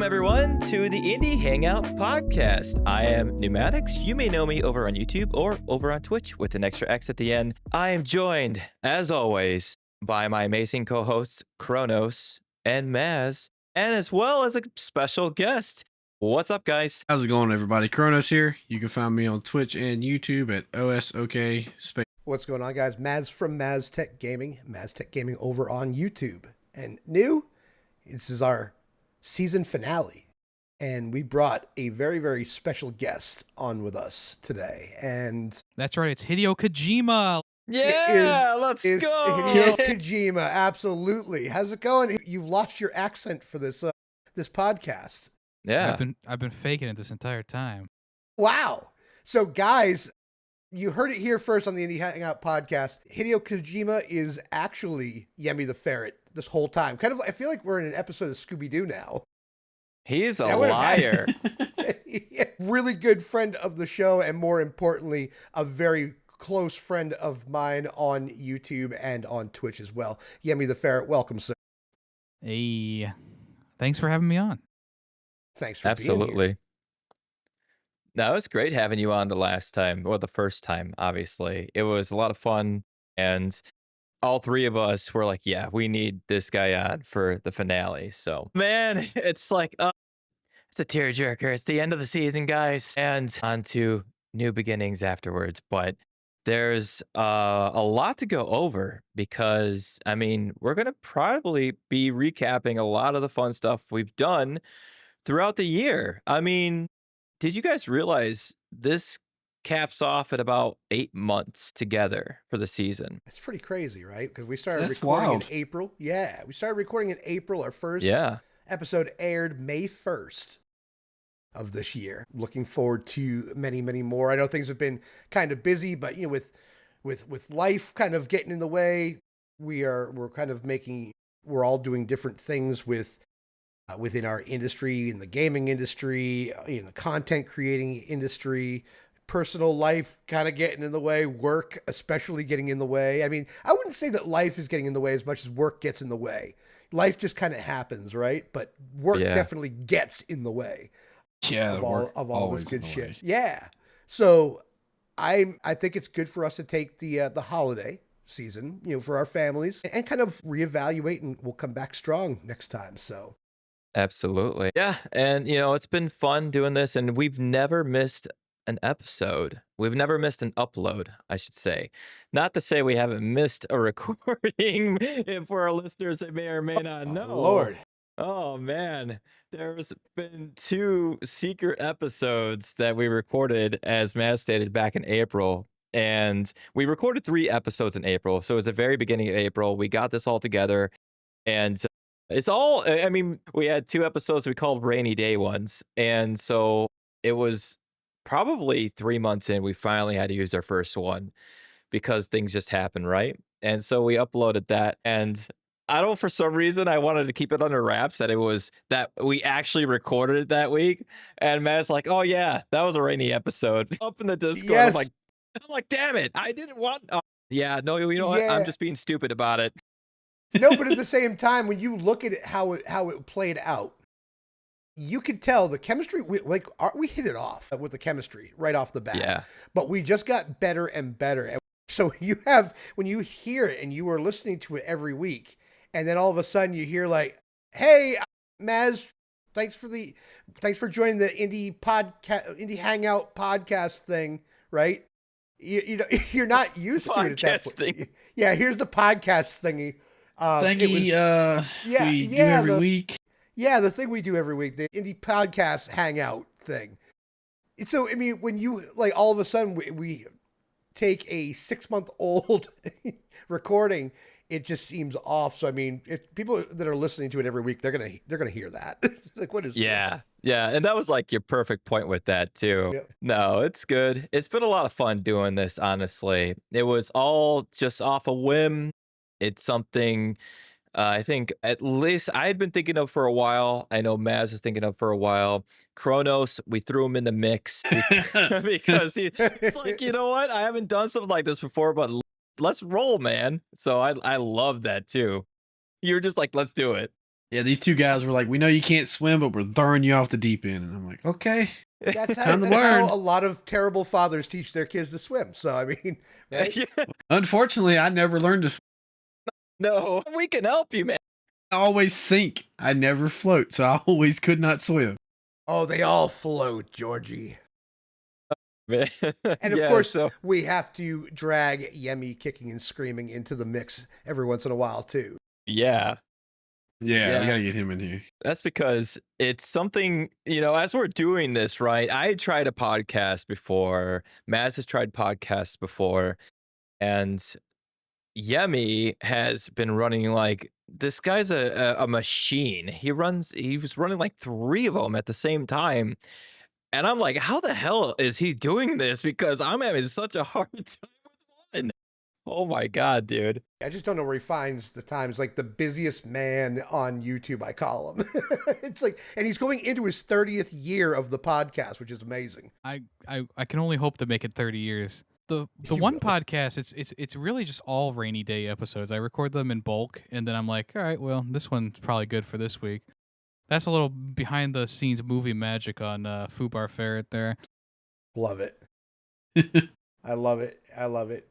everyone, to the Indie Hangout podcast. I am Neumatix. You may know me over on YouTube or over on Twitch with an extra X at the end. I am joined, as always, by my amazing co-hosts, Kronos and Maz, and as well as a special guest. What's up, guys? How's it going, everybody? Kronos here. You can find me on Twitch and YouTube at OSOK Space. What's going on, guys? Maz from Maz Tech Gaming over on YouTube. And this is our season finale. And we brought a very, very special guest on with us today. And that's right, it's Hideo Kojima. Yeah, let's go. Hideo Kojima, absolutely. How's it going? You've lost your accent for this podcast. Yeah. I've been faking it this entire time. Wow. So, guys, you heard it here first on the Indie Hangout podcast. Hideo Kojima is actually YemmytheFerret this whole time. Kind of, I feel like we're in an episode of Scooby-Doo now. He's a liar. Really good friend of the show, and more importantly, a very close friend of mine on YouTube and on Twitch as well. YemmytheFerret, welcome, sir. Hey, thanks for having me on. Thanks for being Absolutely. here. No, it was great having you on the last time, or the first time, obviously. It was a lot of fun, and all three of us were like, yeah, we need this guy on for the finale. So, man, it's like, it's a tearjerker. It's the end of the season, guys, and on to new beginnings afterwards. But there's a lot to go over because, I mean, we're going to probably be recapping a lot of the fun stuff we've done throughout the year. I mean, did you guys realize this caps off at about 8 months together for the season? It's pretty crazy, right? Because we started That's recording wild. in April. Yeah, we started recording in April. Our first episode aired May 1st of this year. Looking forward to many, many more. I know things have been kind of busy, but you know, with life kind of getting in the way, we're all doing different things within our industry, in the gaming industry, in the content creating industry, personal life kind of getting in the way, work especially getting in the way. I mean, I wouldn't say that life is getting in the way as much as work gets in the way. Life just kind of happens, right? But work definitely gets in the way. Yeah, of all this good shit. Yeah. So I think it's good for us to take the holiday season, you know, for our families and kind of reevaluate, and we'll come back strong next time. So Absolutely. Yeah. And, you know, it's been fun doing this, and we've never missed an episode. We've never missed an upload, I should say. Not to say we haven't missed a recording. For our listeners that may or may not know. Lord. Oh, man. There's been 2 secret episodes that we recorded, as Maz stated, back in April. And we recorded 3 episodes in April. So it was the very beginning of April. We got this all together. And it's all, I mean, we had 2 episodes we called rainy day ones. And so it was probably 3 months in, we finally had to use our first one because things just happened, right? And so we uploaded that. And I don't, for some reason, I wanted to keep it under wraps that it was that we actually recorded it that week. And Matt's like, oh, yeah, that was a rainy episode. Up in the Discord, Yes. I'm like, damn it, I didn't want. Yeah, no, you know what? I'm just being stupid about it. No, but at the same time, when you look at it, how it played out, you could tell the chemistry. We hit it off with the chemistry right off the bat. Yeah. But we just got better and better. And so when you hear it and you are listening to it every week, and then all of a sudden you hear like, "Hey, Maz, thanks for joining the Indie Hangout podcast thing," right? You know, you're not used to it at that point. Yeah, here's the podcast thingy. We do every week. Yeah, the thing we do every week, the Indie Podcast Hangout thing. So, I mean, when you, like, all of a sudden we take a 6-month-old recording, it just seems off. So, I mean, if people that are listening to it every week, they're gonna hear that. Like, what is this? Yeah, and that was like your perfect point with that too. Yep. No, it's good. It's been a lot of fun doing this, honestly. It was all just off a whim. It's something I think at least I had been thinking of for a while. I know Maz is thinking of for a while. Kronos, we threw him in the mix because it's like, you know what? I haven't done something like this before, but let's roll, man. So I love that too. You're just like, let's do it. Yeah, these two guys were like, "We know you can't swim, but we're throwing you off the deep end." And I'm like, "Okay, That's time to how learn." a lot of terrible fathers teach their kids to swim. So, I mean, right? Unfortunately, I never learned to swim. No, we can help you, man. I always sink. I never float, so I always could not swim. Oh, they all float, Georgie. Man. And of Yeah, course, so we have to drag Yemmy kicking and screaming into the mix every once in a while, too. yeah. Yeah, we gotta get him in here. That's because it's something, as we're doing this, right? I tried a podcast before. Maz has tried podcasts before. And Yemmy has been running like this guy's a machine. He was running like 3 of them at the same time. And I'm like, how the hell is he doing this? Because I'm having such a hard time with one. Oh my God, dude. I just don't know where he finds the time. It's like the busiest man on YouTube, I call him. It's like, and he's going into his 30th year of the podcast, which is amazing. I can only hope to make it 30 years. The You one will. podcast, it's really just all rainy day episodes. I record them in bulk, and then I'm like, all right, well, this one's probably good for this week. That's a little behind the scenes movie magic on YemmytheFerret there. Love it. I love it. I love it.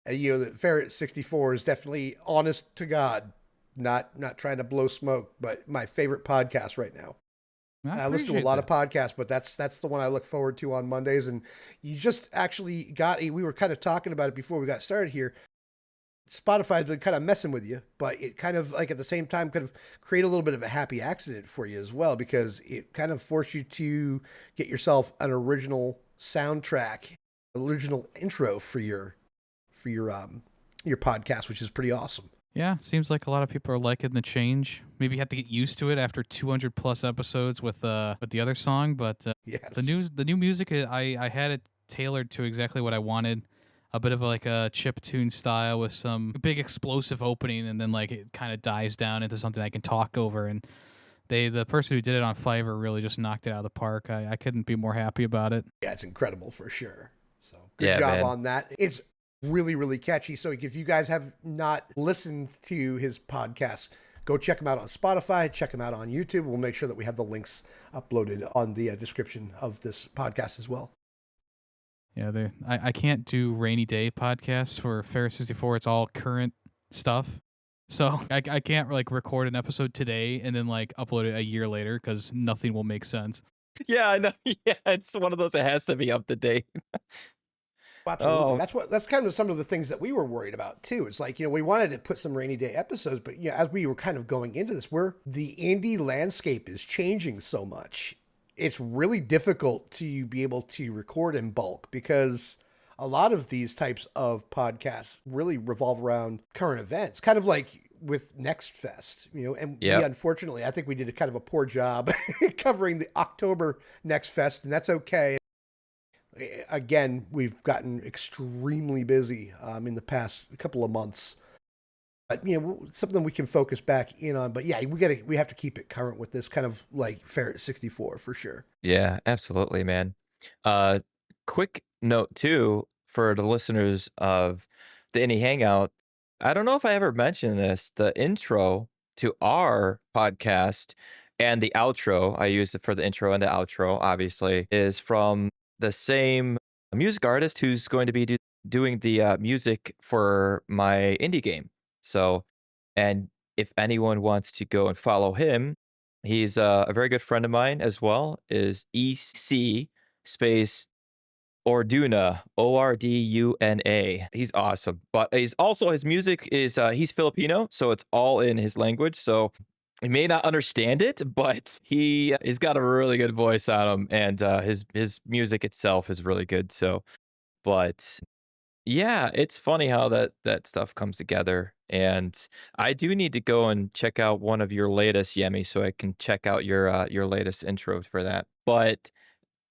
And the Ferret 64 is definitely honest to God, not trying to blow smoke, but my favorite podcast right now. I listen to a lot of podcasts, but that's the one I look forward to on Mondays. And you just actually we were kind of talking about it before we got started here. Spotify's been kind of messing with you, but it kind of like at the same time kind of create a little bit of a happy accident for you as well, because it kind of forced you to get yourself an original soundtrack, original intro for your podcast, which is pretty awesome. Yeah, seems like a lot of people are liking the change. Maybe you have to get used to it after 200 plus episodes with the other song, but Yes. the new music, I had it tailored to exactly what I wanted. A bit of like a chip tune style with some big explosive opening, and then like it kind of dies down into something I can talk over. And the person who did it on Fiverr really just knocked it out of the park. I couldn't be more happy about it. Yeah, it's incredible for sure. So good job on that. It's really, really catchy. So if you guys have not listened to his podcast, go check him out on Spotify, check him out on YouTube. We'll make sure that we have the links uploaded on the description of this podcast as well. Yeah, I can't do rainy day podcasts for Ferret 64. It's all current stuff. So I can't like record an episode today and then like upload it a year later because nothing will make sense. Yeah, I know. Yeah, it's one of those that has to be up to date. Absolutely. That's kind of some of the things that we were worried about too. It's like, we wanted to put some rainy day episodes, but as we were kind of going into this, the indie landscape is changing so much. It's really difficult to be able to record in bulk because a lot of these types of podcasts really revolve around current events, kind of like with Next Fest, and we, unfortunately, I think we did a kind of a poor job covering the October Next Fest, and that's okay. Again, we've gotten extremely busy in the past couple of months. But, something we can focus back in on. But yeah, we have to keep it current with this kind of like Ferret 64 for sure. Yeah, absolutely, man. Quick note too for the listeners of the Indie Hangout. I don't know if I ever mentioned this. The intro to our podcast and the outro, I used it for the intro and the outro, obviously, is from the same music artist who's going to be doing the music for my indie game. So, and if anyone wants to go and follow him, he's a very good friend of mine as well, is EC space Orduna, Orduna. He's awesome. But his music is, he's Filipino, so it's all in his language. So he may not understand it, but he's got a really good voice on him, and his music itself is really good. So, but yeah, it's funny how that stuff comes together. And I do need to go and check out one of your latest, Yemmy, so I can check out your latest intro for that. But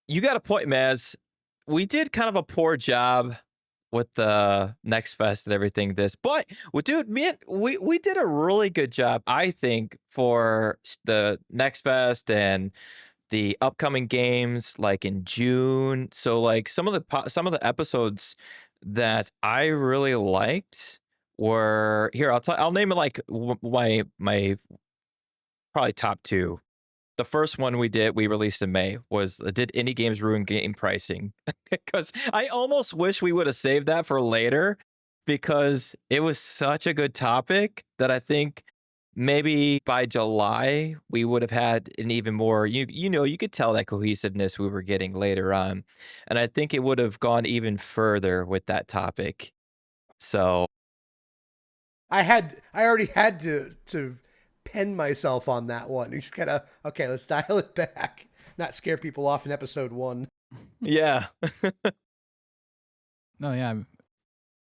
you got a point, Maz. We did kind of a poor job with the Next Fest and everything but dude, man, we did a really good job, I think, for the Next Fest and the upcoming games like in June. So like some of the episodes that I really liked were here. I'll name it like my probably top 2. The first one we released in May was did indie games ruin game pricing? Because I almost wish we would have saved that for later because it was such a good topic that I think maybe by July we would have had an even more you could tell that cohesiveness we were getting later on. And I think it would have gone even further with that topic. So I already had to pen myself on that one. You just gotta, okay, let's dial it back. Not scare people off in episode 1. yeah. No, yeah,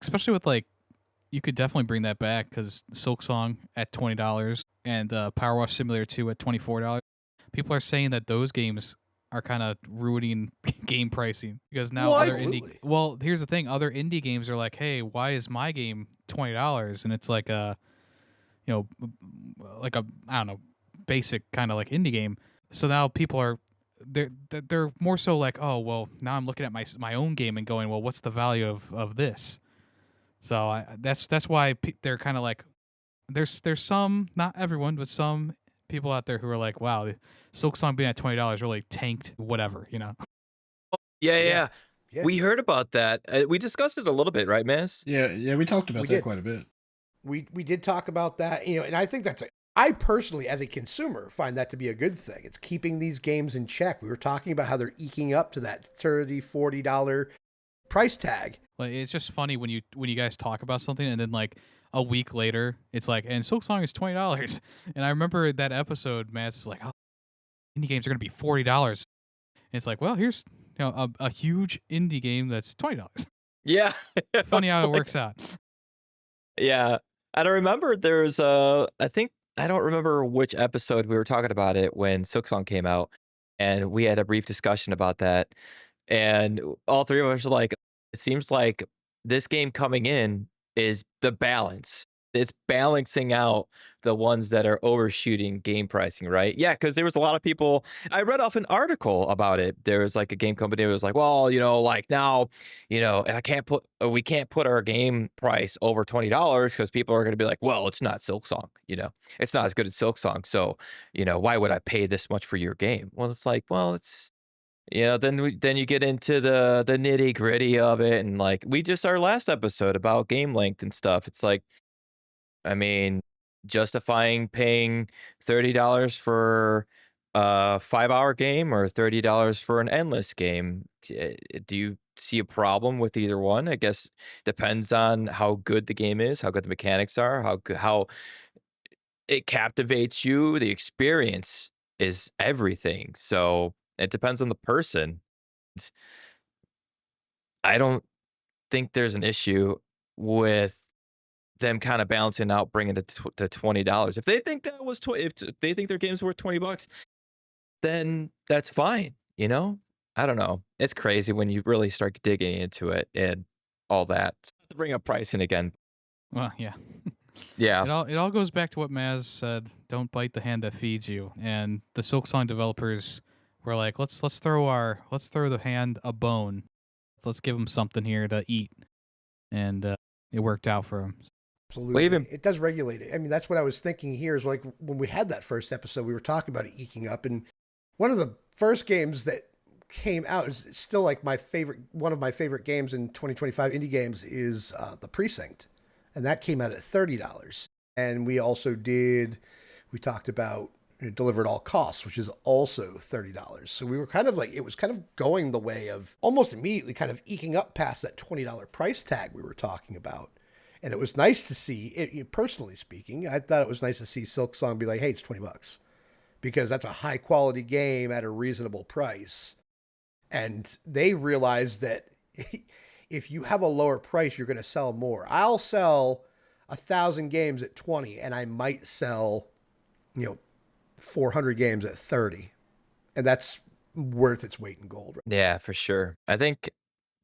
especially with like, you could definitely bring that back because Silksong at $20 and Power Wash Simulator 2 at $24. People are saying that those games are kind of ruining game pricing because now What? other indie. Absolutely. Well, here's the thing: other indie games are like, "Hey, why is my game $20?" And it's like a, like a, I don't know, basic kind of like indie game. So now people are they're more so like, oh well, now I'm looking at my own game and going, well, what's the value of this? So that's why they're kind of like, there's some, not everyone, but some people out there who are like, wow, Silksong being at $20 really tanked whatever, you know. Yeah, Yeah. yeah. Yeah. We heard about that. We discussed it a little bit, right, Maz? Yeah, we talked about We that did. quite a bit. We did talk about that, and I think I personally, as a consumer, find that to be a good thing. It's keeping these games in check. We were talking about how they're eking up to that $30, $40 price tag. Like, it's just funny when you guys talk about something and then like a week later it's like, and Silksong is $20. And I remember that episode, Matt's is like, oh, indie games are gonna be $40. And it's like, well, here's a huge indie game that's $20. Yeah. Funny how it It's like- works out. Yeah. And I remember there's I don't remember which episode we were talking about it when Silksong came out, and we had a brief discussion about that. And all three of us were like, it seems like this game coming in is the balance. It's balancing out the ones that are overshooting game pricing, right? Yeah, because there was a lot of people. I read off an article about it. There was like a game company that was like, well, like now, we can't put our game price over $20 because people are going to be like, well, it's not Silksong, it's not as good as Silksong. So, why would I pay this much for your game? Well, it's like, well, it's then you get into the nitty gritty of it, and like our last episode about game length and stuff. It's like, I mean, justifying paying $30 for a 5-hour game or $30 for an endless game. Do you see a problem with either one? I guess depends on how good the game is, how good the mechanics are, how it captivates you. The experience is everything. So it depends on the person. I don't think there's an issue with them kind of balancing out, bringing it to $20. If they think that was if they think their game's worth $20, then that's fine. I don't know. It's crazy when you really start digging into it and all that. To bring up pricing again. Well, yeah. Yeah. It all goes back to what Maz said. Don't bite the hand that feeds you. And the Silksong developers were like, let's throw the hand a bone. Let's give them something here to eat. And it worked out for them. Absolutely. It does regulate it. I mean, that's what I was thinking here is like when we had that first episode, we were talking about it eking up. And one of the first games that came out is still like one of my favorite games in 2025 indie games is The Precinct. And that came out at $30. And we talked about Deliver at All Costs, which is also $30. So we were kind of like, it was kind of going the way of almost immediately kind of eking up past that $20 price tag we were talking about. And it was nice to see it, personally speaking. I thought it was nice to see Silksong be like, hey, it's $20, because that's a high quality game at a reasonable price. And they realized that if you have a lower price, you're going to sell more. I'll sell 1,000 games at 20, and I might sell, 400 games at 30. And that's worth its weight in gold. Yeah, for sure. I think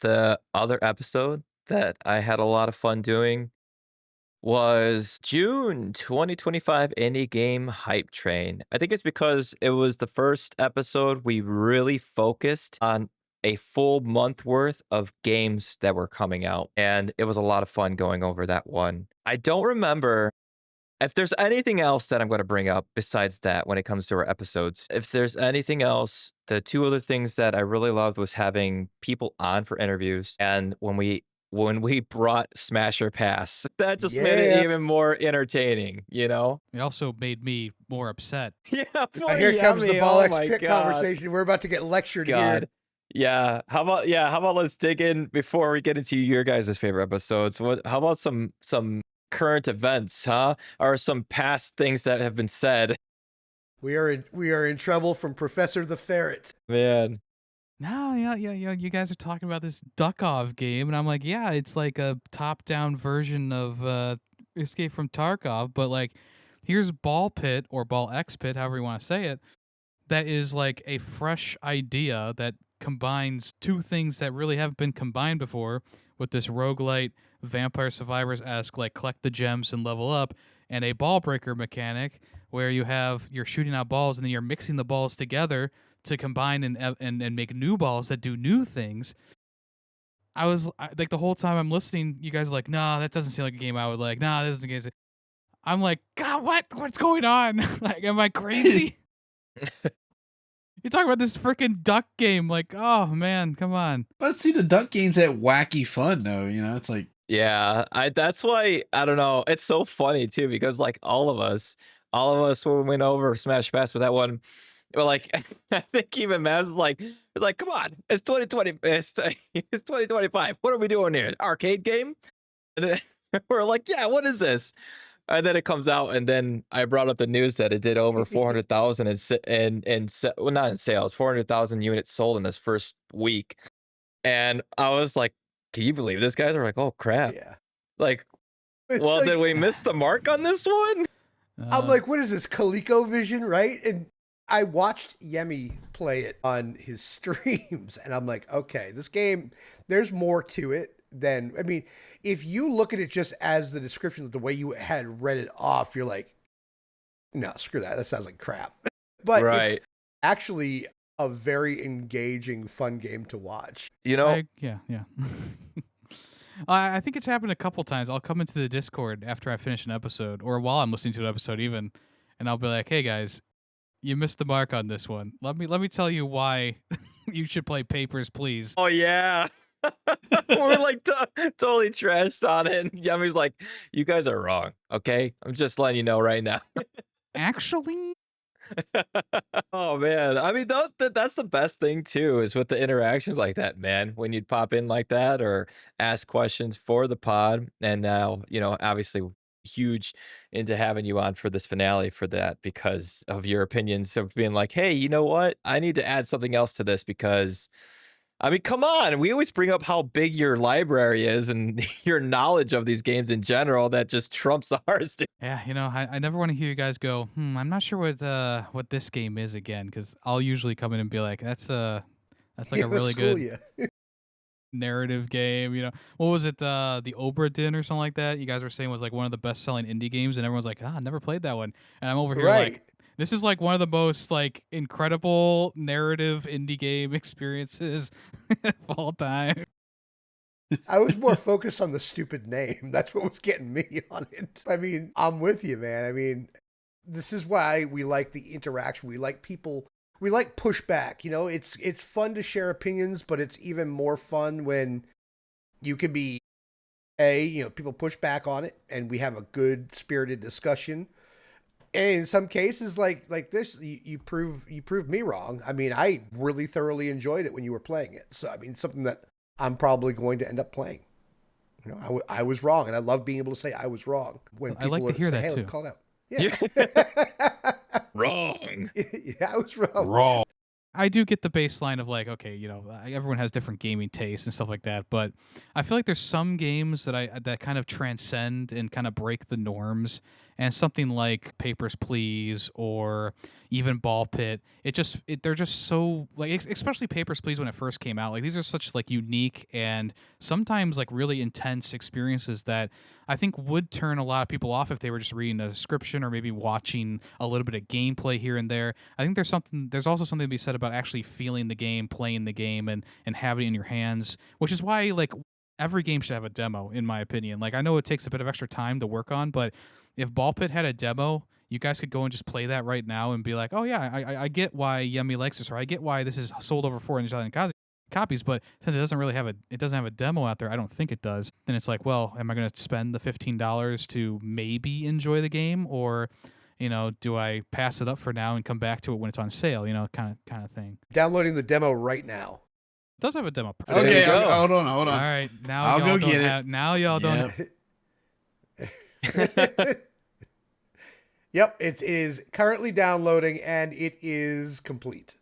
the other episode that I had a lot of fun doing was June 2025 Indie Game Hype Train. I think it's because it was the first episode we really focused on a full month worth of games that were coming out. And it was a lot of fun going over that one. I don't remember if there's anything else that I'm going to bring up besides that when it comes to our episodes, if there's anything else, the two other things that I really loved was having people on for interviews. And when we brought Smasher Pass, that just made it even more entertaining, you know? It also made me more upset. Yeah, here comes the Ball X Pit God. conversation. We're about to get lectured God. here. Yeah. How about let's dig in before we get into your guys' favorite episodes. How about some current events, huh? Or some past things that have been said. We are in trouble from Professor the Ferret. Man. No, yeah. You guys are talking about this Duckov game, and I'm like, yeah, it's like a top-down version of Escape from Tarkov, but like, here's Ball Pit or Ball X Pit, however you want to say it. That is like a fresh idea that combines two things that really haven't been combined before with this roguelite Vampire Survivors-esque like collect the gems and level up, and a ball breaker mechanic where you're shooting out balls and then you're mixing the balls together to combine and make new balls that do new things. Like the whole time I'm listening, you guys are like, nah, that doesn't seem like a game I would like. Nah, that doesn't get it. I'm like, God, what's going on? Like, am I crazy? You're talking about this freaking duck game. Like, oh man, come on. Let's see the duck game's that wacky fun though. You know, it's like, yeah, that's why I don't know. It's so funny too because like all of us when we went over Smash Pass with that one, we're like, I think even Matt was like, come on, it's 2020, it's 2025. What are we doing here? Arcade game? And then we're like, yeah, what is this? And then it comes out, and then I brought up the news that it did over 400,000 well, not in sales, 400,000 units sold in this first week. And I was like, can you believe this, guys? We're like, oh crap. Yeah. Like, well, did we miss the mark on this one? I'm like, what is this, ColecoVision, right? And I watched Yemmy play it on his streams, and I'm like, okay, this game, there's more to it than, I mean, if you look at it just as the description, the way you had read it off, you're like, no, screw that. That sounds like crap. But it's actually a very engaging, fun game to watch. You know? Yeah. I think it's happened a couple times. I'll come into the Discord after I finish an episode, or while I'm listening to an episode even, and I'll be like, hey guys, you missed the mark on this one. Let me tell you why you should play Papers, Please. Oh yeah. We're like totally trashed on it. And Yemmy's like, you guys are wrong. Okay, I'm just letting you know right now. Actually. Oh man, I mean that's the best thing too, is with the interactions like that, man. When you'd pop in like that or ask questions for the pod, and now obviously huge into having you on for this finale for that because of your opinions of being like, hey, you know what? I need to add something else to this because. I mean, come on. We always bring up how big your library is and your knowledge of these games in general that just trumps ours. Yeah, I never want to hear you guys go, I'm not sure what this game is again, because I'll usually come in and be like, that's like a really good narrative game. What was it, the Obra Dinn or something like that? You guys were saying was like one of the best-selling indie games, and everyone's like, I never played that one. And I'm over here like, this is like one of the most like incredible narrative indie game experiences of all time. I was more focused on the stupid name. That's what was getting me on it. I mean, I'm with you, man. I mean, this is why we like the interaction. We like people. We like pushback. It's fun to share opinions, but it's even more fun when you can be people push back on it, and we have a good spirited discussion. And in some cases, like this, you prove me wrong. I mean, I really thoroughly enjoyed it when you were playing it. So I mean, something that I'm probably going to end up playing. I was wrong, and I love being able to say I was wrong when people I like to hear say, that hey, too. Call it out. Yeah, wrong. Yeah, I was wrong. Wrong. I do get the baseline of like, okay, everyone has different gaming tastes and stuff like that, but I feel like there's some games that kind of transcend and kind of break the norms, and something like Papers, Please or even Ball Pit, they're just so like, especially Papers, Please when it first came out, like these are such like unique and sometimes like really intense experiences that I think would turn a lot of people off if they were just reading a description or maybe watching a little bit of gameplay here and there. I think there's also something to be said about actually feeling the game, playing the game, and having it in your hands, which is why like every game should have a demo, in my opinion. Like, I know it takes a bit of extra time to work on, but if Ball Pit had a demo, you guys could go and just play that right now and be like, oh yeah, I get why Yemmy likes this, or I get why this is sold over 400,000 copies, but since it doesn't have a demo out there, I don't think it does. Then it's like, well, am I going to spend the $15 to maybe enjoy the game, or do I pass it up for now and come back to it when it's on sale? Kind of thing. Downloading the demo right now. It does have a demo. Okay, hold on. All right, now I'll y'all go get it. Now y'all don't. Yep, it is currently downloading, and it is complete.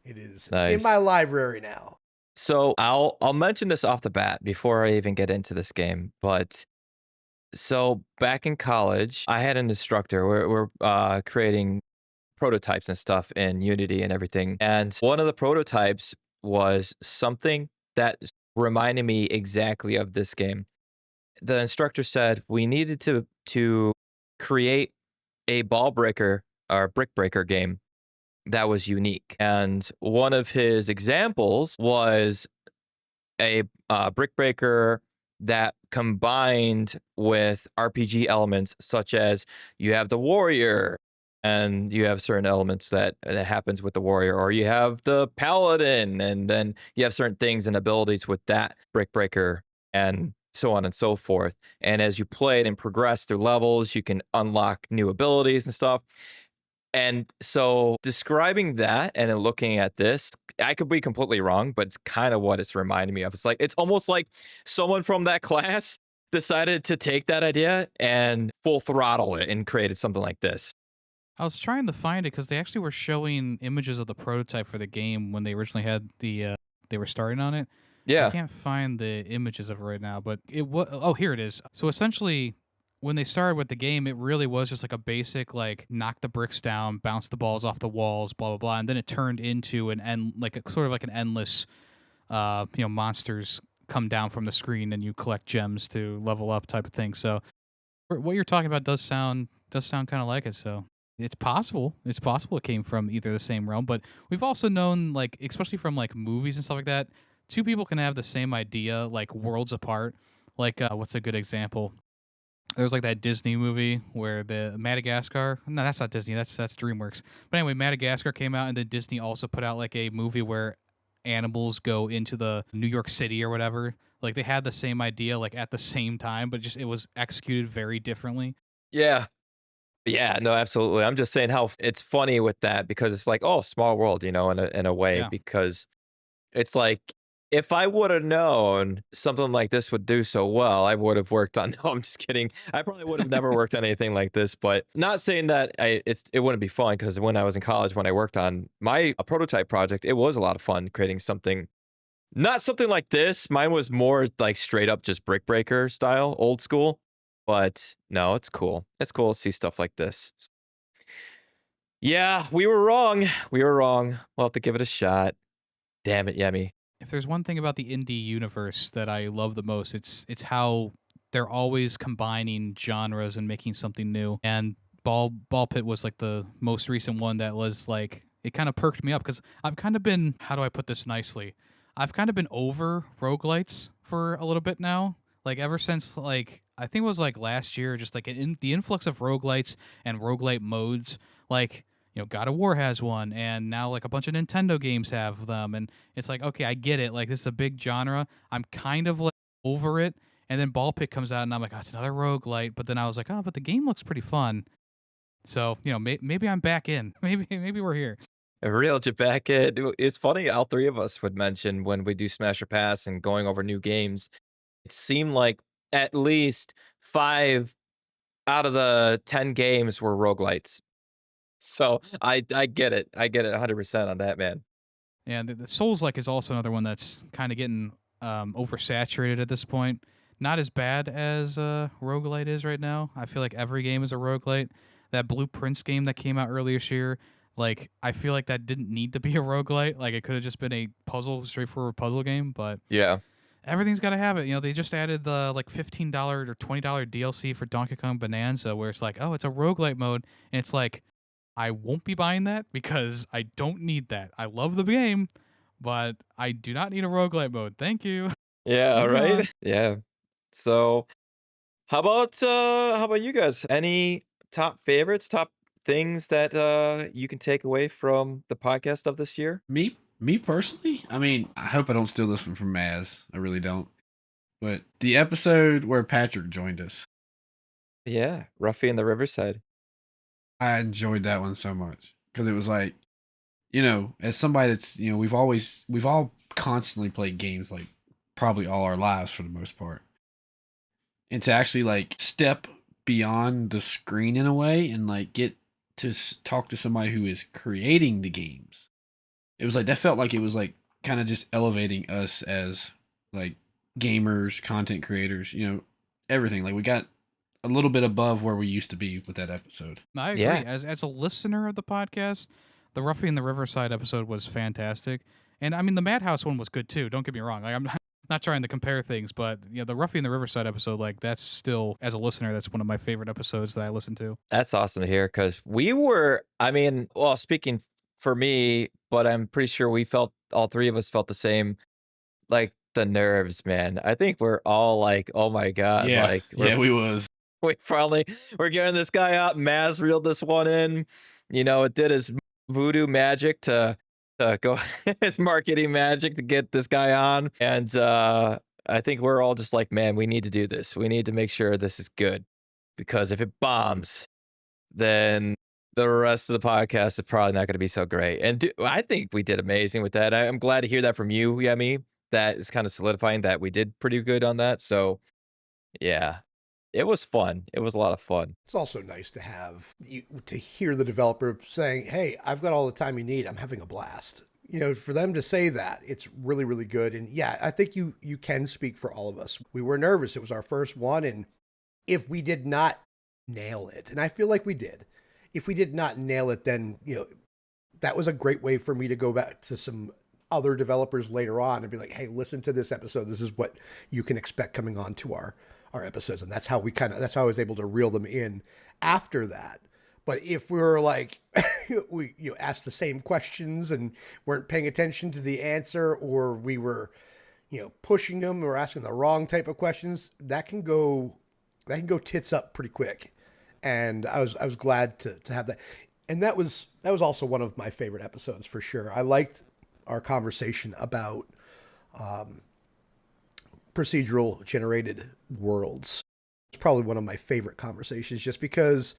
It is in my library now. So I'll mention this off the bat before I even get into this game. But so back in college, I had an instructor. We're creating prototypes and stuff in Unity and everything. And one of the prototypes was something that reminded me exactly of this game. The instructor said we needed to create a ball breaker or brick breaker game that was unique. And one of his examples was a brick breaker that combined with RPG elements, such as you have the warrior and you have certain elements that happens with the warrior, or you have the paladin, and then you have certain things and abilities with that brick breaker, and so on and so forth. And as you play it and progress through levels, you can unlock new abilities and stuff. And so describing that and then looking at this, I could be completely wrong, but it's kind of what it's reminding me of. It's almost like someone from that class decided to take that idea and full throttle it and created something like this. I was trying to find it because they actually were showing images of the prototype for the game when they originally had they were starting on it. Yeah. I can't find the images of it right now, but it was. Oh, here it is. So essentially, when they started with the game, it really was just like a basic knock the bricks down, bounce the balls off the walls, blah blah blah, and then it turned into an sort of like an endless, monsters come down from the screen and you collect gems to level up type of thing. So what you're talking about does sound kind of like it. So it's possible. It's possible it came from either the same realm, but we've also known especially from movies and stuff like that. Two people can have the same idea worlds apart. What's a good example? There's that Disney movie where the Madagascar. No, that's not Disney. That's DreamWorks. But anyway, Madagascar came out, and then Disney also put out a movie where animals go into the New York City or whatever. They had the same idea at the same time, but it was executed very differently. Yeah. Yeah, no, absolutely. I'm just saying how it's funny with that because it's small world, in a way, Yeah. because it's if I would have known something like this would do so well, I would have worked on. No, I'm just kidding. I probably would have never worked on anything like this, but not saying that it wouldn't be fun, because when I was in college, when I worked on my prototype project, it was a lot of fun creating something. Not something like this. Mine was more straight up just brick breaker style, old school. But no, it's cool. It's cool to see stuff like this. Yeah, we were wrong. We'll have to give it a shot. Damn it, Yemmy. If there's one thing about the indie universe that I love the most, it's how they're always combining genres and making something new. And Ball Pit was the most recent one that was it kind of perked me up, because I've kind of been, how do I put this nicely? I've kind of been over roguelites for a little bit now. Ever since I think it was last year, just the influx of roguelites and roguelite modes, God of War has one, and now a bunch of Nintendo games have them, and it's okay, I get it. This is a big genre. I'm kind of over it. And then Ball Pit comes out, and I'm oh, it's another roguelite. But then I was oh, but the game looks pretty fun. So maybe I'm back in. Maybe we're here. Reeled you back in. It's funny, all three of us would mention when we do Smash or Pass and going over new games, it seemed like at least 5 out of the 10 games were roguelites. So I get it. I get it 100% on that, man. Yeah, the Souls-like is also another one that's kind of getting oversaturated at this point. Not as bad as roguelite is right now. I feel like every game is a roguelite. That Blue Prince game that came out earlier this year, I feel like that didn't need to be a roguelite. It could have just been a straightforward puzzle game, but yeah. Everything's got to have it. They just added the $15 or $20 DLC for Donkey Kong Bonanza, where it's oh, it's a roguelite mode, and it's I won't be buying that because I don't need that. I love the game, but I do not need a roguelite mode. Thank you. Yeah, right? Yeah. So How about you guys? Any top favorites, top things that you can take away from the podcast of this year? Me personally, I mean, I hope I don't steal this one from Maz. I really don't. But the episode where Patrick joined us, Yeah, Ruffy and the Riverside. I enjoyed that one so much because it was like, you know, as somebody that's, you know, we've all constantly played games like probably all our lives for the most part. And to actually like step beyond the screen in a way and like get to talk to somebody who is creating the games. It was like that felt like it was like kind of just elevating us as like gamers, content creators, you know, everything. Like we got a little bit above where we used to be with that episode. I agree. Yeah. As a listener of the podcast, the Ruffy and the Riverside episode was fantastic. And I mean the Madhouse one was good too. Don't get me wrong. Like I'm not trying to compare things, but yeah, the Ruffy and the Riverside episode, like that's still, as a listener, that's one of my favorite episodes that I listen to. That's awesome to hear because we were, I mean, well, speaking for me, but I'm pretty sure we felt, all three of us felt the same, like the nerves, man. I think we're all like, oh my God, like, we was. we're getting this guy out. Maz reeled this one in, you know, it did his voodoo magic to go, his marketing magic to get this guy on. And I think we're all just like, man, we need to do this. We need to make sure this is good because if it bombs, then the rest of the podcast is probably not going to be so great. And I think we did amazing with that. I'm glad to hear that from you, Yemi. That is kind of solidifying that we did pretty good on that. So, yeah, it was fun. It was a lot of fun. It's also nice to have you to hear the developer saying, "Hey, I've got all the time you need. I'm having a blast." You know, for them to say that, it's really, really good. And yeah, I think you can speak for all of us. We were nervous. It was our first one, and if we did not nail it, and I feel like we did, if we did not nail it, then you know that was a great way for me to go back to some other developers later on and be like, "Hey, listen to this episode. This is what you can expect coming on to our episodes." And that's how I was able to reel them in after that. But if we were like, we asked the same questions and weren't paying attention to the answer, or we were, pushing them or asking the wrong type of questions, that can go tits up pretty quick. And I was glad to have that. And that was also one of my favorite episodes for sure. I liked our conversation about procedural generated worlds. It's probably one of my favorite conversations just because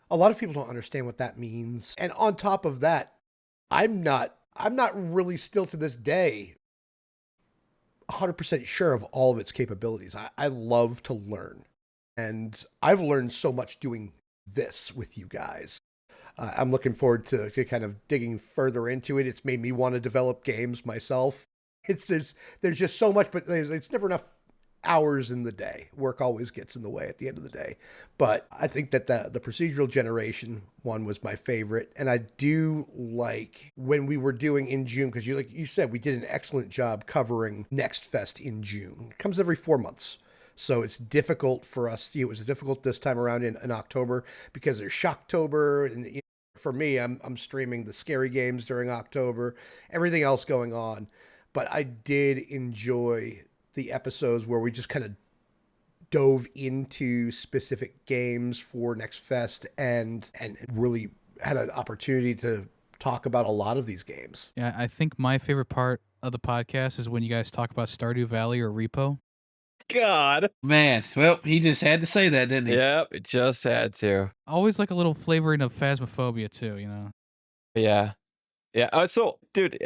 a lot of people don't understand what that means. And on top of that, I'm not really still to this day 100% sure of all of its capabilities. I love to learn. And I've learned so much doing this with you guys. I'm looking forward to kind of digging further into it. It's made me want to develop games myself. There's just so much, but it's never enough hours in the day. Work always gets in the way at the end of the day. But I think that the procedural generation one was my favorite. And I do like when we were doing in June, because like you said, we did an excellent job covering Next Fest in June. It comes every 4 months. So it's difficult for us. It was difficult this time around in October because there's Shocktober. And for me, I'm streaming the scary games during October, everything else going on. But I did enjoy the episodes where we just kind of dove into specific games for Next Fest and really had an opportunity to talk about a lot of these games. Yeah, I think my favorite part of the podcast is when you guys talk about Stardew Valley or Repo. God. Man, well, he just had to say that, didn't he? Yep, it just had to. Always like a little flavoring of Phasmophobia too, Yeah. Yeah. So, dude,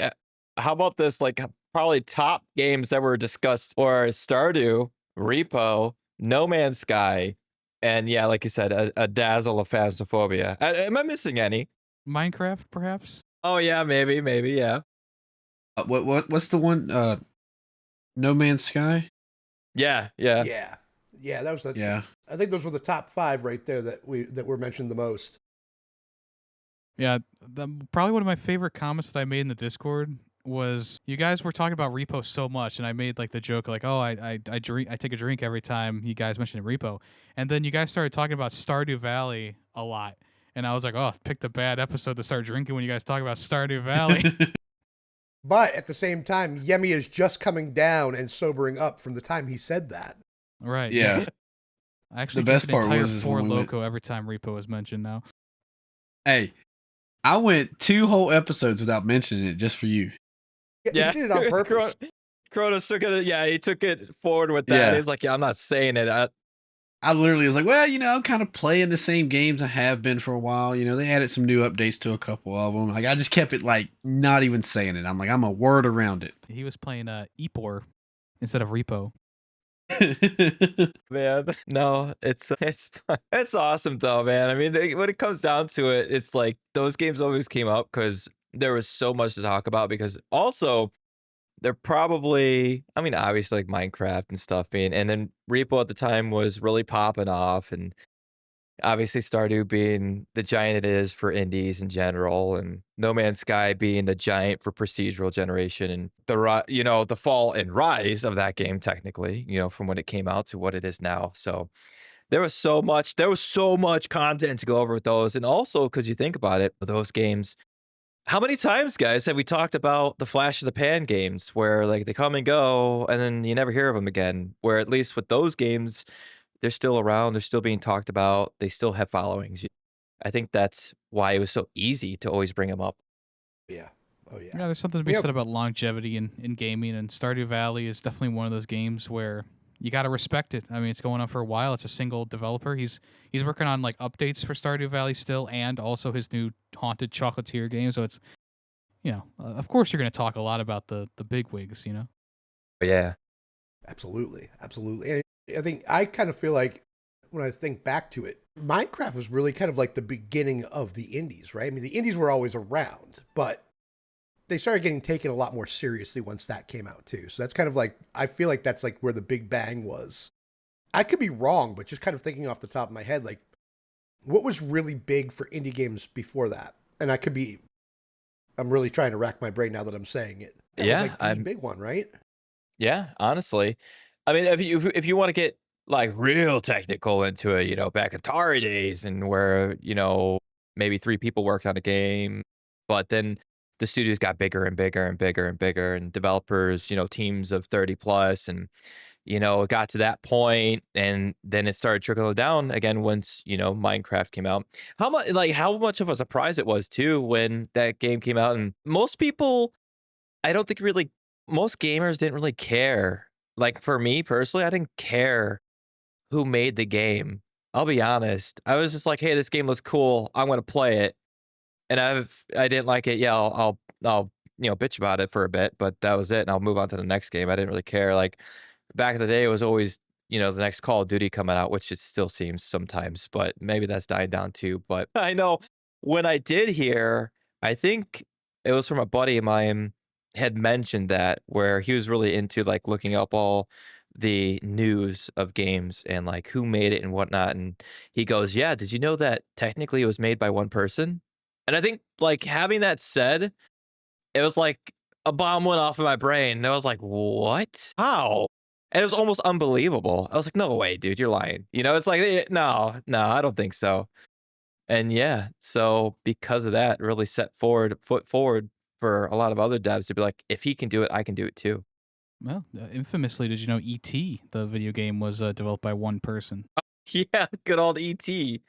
how about this? Like, probably top games that were discussed or Stardew, Repo, No Man's Sky, and yeah, like you said, a dazzle of Phasmophobia. Am I missing any? Minecraft, perhaps? Oh, yeah, maybe, yeah. What's the one? No Man's Sky? Yeah. That was yeah. I think those were the top 5 right there that were mentioned the most. Yeah, probably one of my favorite comments that I made in the Discord was you guys were talking about Repo so much, and I made like the joke like, oh, I take a drink every time you guys mention Repo, and then you guys started talking about Stardew Valley a lot, and I was like, oh, picked a bad episode to start drinking when you guys talk about Stardew Valley. But at the same time, Yemmy is just coming down and sobering up from the time he said that. Right. Yeah. I actually The drink best an part entire was is Four when we went. Loco every time Repo is mentioned now. Hey, I went 2 whole episodes without mentioning it just for you. Yeah, he Yeah, did it on purpose. Kronos took it. Yeah, he took it forward with that. Yeah. He's like, yeah, I'm not saying it. I literally was like, well, I'm kind of playing the same games I have been for a while. They added some new updates to a couple of them. Like, I just kept it like not even saying it. I'm like, I'm a word around it. He was playing Epor instead of Repo. Man, no, it's awesome though, man. I mean, when it comes down to it, it's like those games always came up because there was so much to talk about. Because also, they're probably, I mean, obviously like Minecraft and stuff being, and then Repo at the time was really popping off, and obviously Stardew being the giant it is for indies in general, and No Man's Sky being the giant for procedural generation, and the fall and rise of that game technically, from when it came out to what it is now. So there was so much content to go over with those. And also, because you think about it, those games, how many times, guys, have we talked about the flash of the pan games where like they come and go and then you never hear of them again? Where at least with those games, they're still around, they're still being talked about, they still have followings. I think that's why it was so easy to always bring them up. Yeah. Oh yeah. Yeah, there's something to be said about longevity in gaming, and Stardew Valley is definitely one of those games where you got to respect it. I mean, it's going on for a while. It's a single developer. He's working on like updates for Stardew Valley still, and also his new Haunted Chocolatier game. So it's, of course you're going to talk a lot about the big wigs, Yeah. Absolutely. And I think I kind of feel like when I think back to it, Minecraft was really kind of like the beginning of the indies, right? I mean, the indies were always around, but they started getting taken a lot more seriously once that came out too. So that's kind of like, I feel like that's like where the big bang was. I could be wrong, but just kind of thinking off the top of my head, like what was really big for indie games before that? And I'm really trying to rack my brain now that I'm saying it. That was like the big one, right? Yeah, honestly. I mean, if you want to get like real technical into it, back Atari days and where, maybe 3 people worked on a game, but then the studios got bigger and bigger and bigger and bigger, and developers, teams of 30 plus, and it got to that point, and then it started trickling down again once, Minecraft came out. How much of a surprise it was too when that game came out, and most people, I don't think really, most gamers didn't really care. Like for me personally, I didn't care who made the game. I'll be honest. I was just like, hey, this game looks cool. I'm gonna play it. And I didn't like it. Yeah, I'll bitch about it for a bit, but that was it. And I'll move on to the next game. I didn't really care. Like back in the day, it was always, the next Call of Duty coming out, which it still seems sometimes, but maybe that's dying down too. But I know when I did hear, I think it was from a buddy of mine had mentioned that where he was really into like looking up all the news of games and like who made it and whatnot. And he goes, yeah, did you know that technically it was made by one person? And I think like having that said, it was like a bomb went off in my brain. And I was like, what? How? And it was almost unbelievable. I was like, no way, dude, you're lying. It's like, no, I don't think so. And yeah, so because of that, really foot forward for a lot of other devs to be like, if he can do it, I can do it too. Well, infamously, did you know E.T., the video game, was developed by one person? Yeah, good old E.T.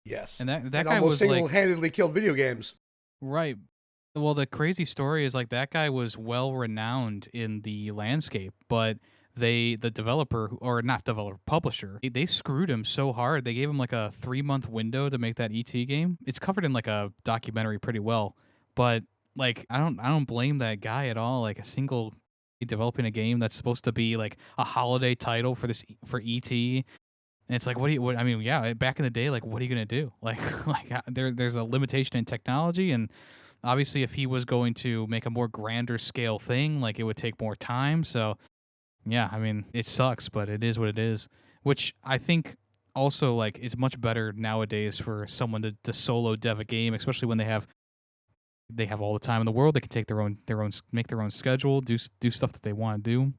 Yes. And that and guy almost was single-handedly killed video games. Right. Well, the crazy story is like that guy was well renowned in the landscape, but the developer, or not developer, publisher, they screwed him so hard. They gave him like a 3-month window to make that ET game. It's covered in like a documentary pretty well, but like I don't blame that guy at all. Like a single developing a game that's supposed to be like a holiday title for ET. And it's like, I mean, yeah, back in the day, like, what are you going to do? Like there's a limitation in technology, and obviously if he was going to make a more grander scale thing, like it would take more time. So yeah, I mean, it sucks, but it is what it is, which I think also like is much better nowadays for someone to solo dev a game, especially when they have all the time in the world. They can take make their own schedule, do stuff that they want to do.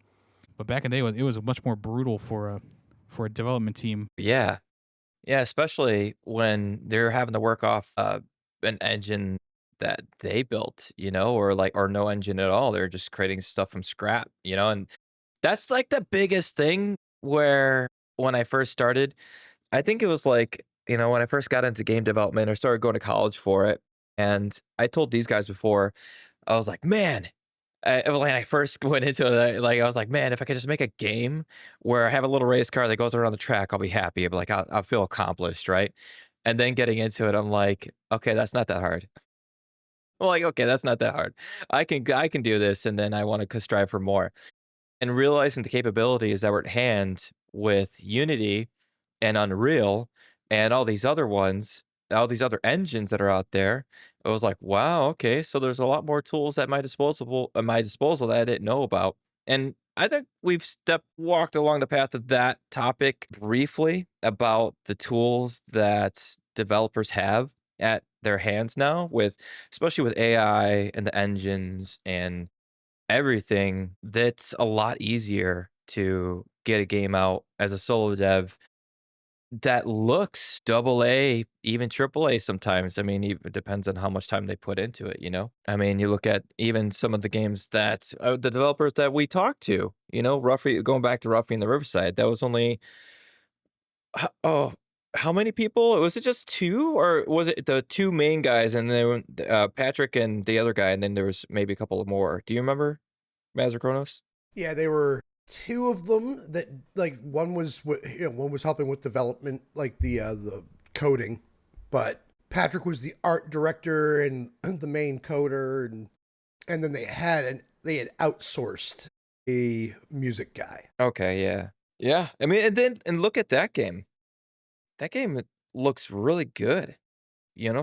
But back in the day, it was much more brutal for a development team. Yeah. Yeah, especially when they're having to work off an engine that they built, or no engine at all. They're just creating stuff from scrap, and that's like the biggest thing where when I first started, I think it was like, when I first got into game development or started going to college for it. And I told these guys before, I was like, man, when I first went into it, like I was like, man, if I could just make a game where I have a little race car that goes around the track, I'll be happy. I'll be like, I'll feel accomplished, right? And then getting into it, I'm like, okay, that's not that hard. I'm like, okay, that's not that hard. I can do this, and then I want to strive for more. And realizing the capabilities that were at hand with Unity and Unreal and all these other ones, all these other engines that are out there, I was like, wow, okay, so there's a lot more tools at my disposal that I didn't know about. And I think we've walked along the path of that topic briefly about the tools that developers have at their hands now, with especially with AI and the engines and everything. That's a lot easier to get a game out as a solo dev that looks double A, even triple A sometimes. I mean, it depends on how much time they put into it, you know? I mean, you look at even some of the games that the developers that we talked to, roughly going back to Roughly in the Riverside, that was only, oh, how many people? Was it just two, or was it the two main guys and then Patrick and the other guy, and then there was maybe a couple of more? Do you remember, YemmytheFerret Kronos? Yeah, they were two of them that like one was one was helping with development, like the coding, but Patrick was the art director and the main coder, and then they had outsourced a music guy. Okay, yeah. Yeah. I mean, and look at that game. That game looks really good,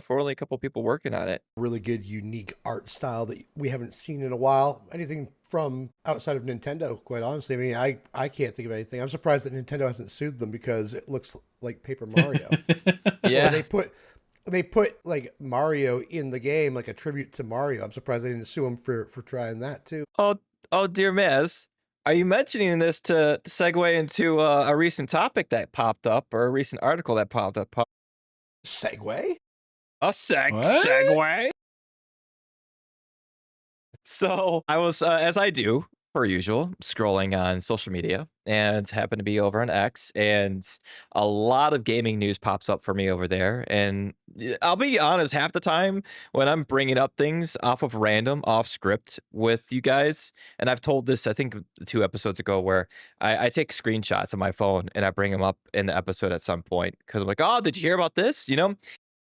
for only a couple people working on it. Really good, unique art style that we haven't seen in a while. Anything from outside of Nintendo, quite honestly. I mean, I can't think of anything. I'm surprised that Nintendo hasn't sued them because it looks like Paper Mario. Yeah. They put like Mario in the game, like a tribute to Mario. I'm surprised they didn't sue him for trying that too. Oh, dear Maz. Are you mentioning this to segue into a recent topic that popped up, or a recent article that popped up? Segue? A segue? So I was, as I do, per usual, scrolling on social media and happened to be over on X, and a lot of gaming news pops up for me over there. And I'll be honest, half the time when I'm bringing up things off of random, off script with you guys, and I've told this, I think 2 episodes ago, where I take screenshots on my phone and I bring them up in the episode at some point because I'm like, oh, did you hear about this?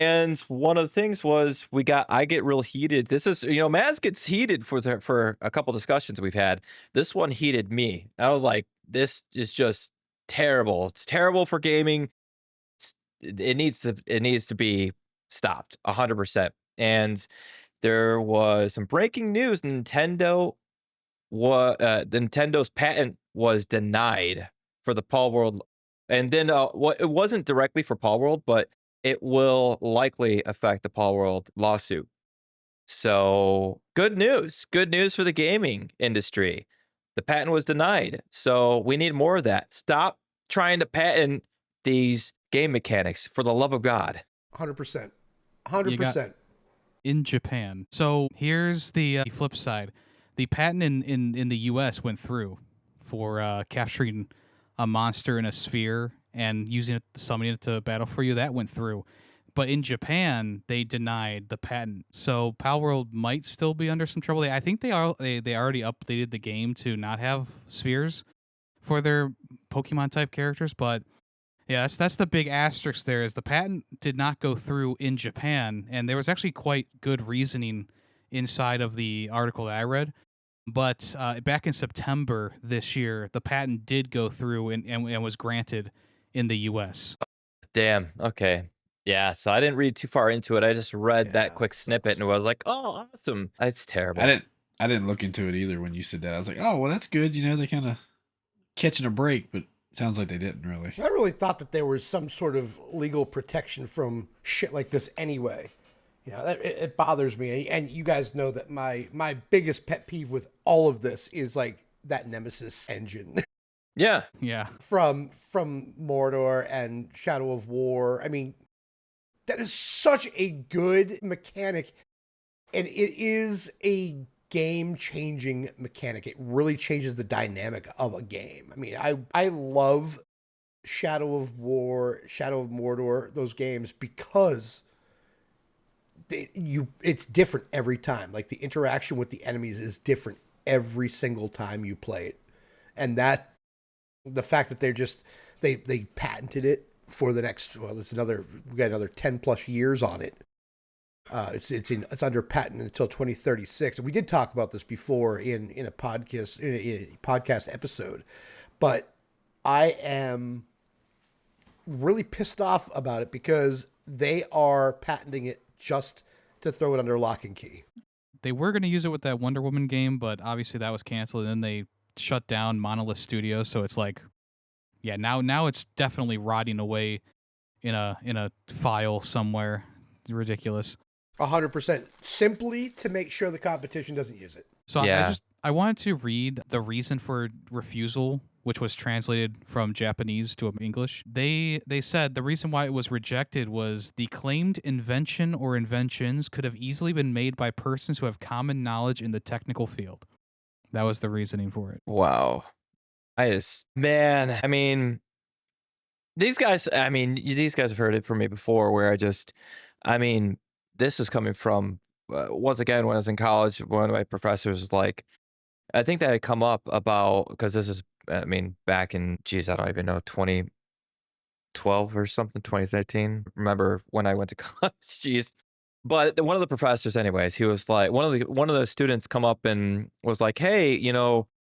And one of the things was I get real heated. This is, Maz gets heated for a couple discussions we've had. This one heated me. I was like, this is just terrible. It's terrible for gaming. It needs to be stopped 100%. And there was some breaking news. Nintendo's patent was denied for the Paul World. And then it wasn't directly for Paul World, but it will likely affect the Paul World lawsuit. So good news for the gaming industry. The patent was denied. So we need more of that. Stop trying to patent these game mechanics, for the love of God. 100%. 100%. In Japan. So here's the flip side. The patent in the US went through for capturing a monster in a sphere and using it, summoning it to battle for you. That went through. But in Japan, they denied the patent. So Palworld might still be under some trouble. I think they already updated the game to not have spheres for their Pokemon type characters. But yeah, that's the big asterisk there, is the patent did not go through in Japan. And there was actually quite good reasoning inside of the article that I read. But back in September this year, the patent did go through and was granted in the U.S. Damn. Okay. Yeah. So I didn't read too far into it. I just read that quick snippet and was like, "Oh, awesome!" It's terrible. I didn't look into it either when you said that. I was like, "Oh, well, that's good." They kind of catching a break, but it sounds like they didn't really. I really thought that there was some sort of legal protection from shit like this anyway. It bothers me, and you guys know that my biggest pet peeve with all of this is like that Nemesis engine. Yeah. From Mordor and Shadow of War. I mean, that is such a good mechanic, and it is a game-changing mechanic. It really changes the dynamic of a game. I mean, I love Shadow of War, Shadow of Mordor, those games, because it's different every time. Like the interaction with the enemies is different every single time you play it. And that the fact that they patented it for the next, well, we got another 10 plus years on it. It's under patent until 2036. And we did talk about this before in a podcast episode, but I am really pissed off about it because they are patenting it just to throw it under lock and key. They were going to use it with that Wonder Woman game, but obviously that was canceled, and then they shut down Monolith Studios. So it's like, yeah, now it's definitely rotting away in a file somewhere. It's ridiculous. 100%, simply to make sure the competition doesn't use it. So yeah. I wanted to read the reason for refusal, which was translated from Japanese to English. They said the reason why it was rejected was the claimed invention or inventions could have easily been made by persons who have common knowledge in the technical field. That was the reasoning for it. Wow. I mean, these guys have heard it from me before where this is coming from, once again, when I was in college, one of my professors was like, I think that had come up about, because this is, back in, I don't even know, 2012 or something, 2013. Remember when I went to college? But one of the professors, anyways, he was like, one of the students come up and was like, hey,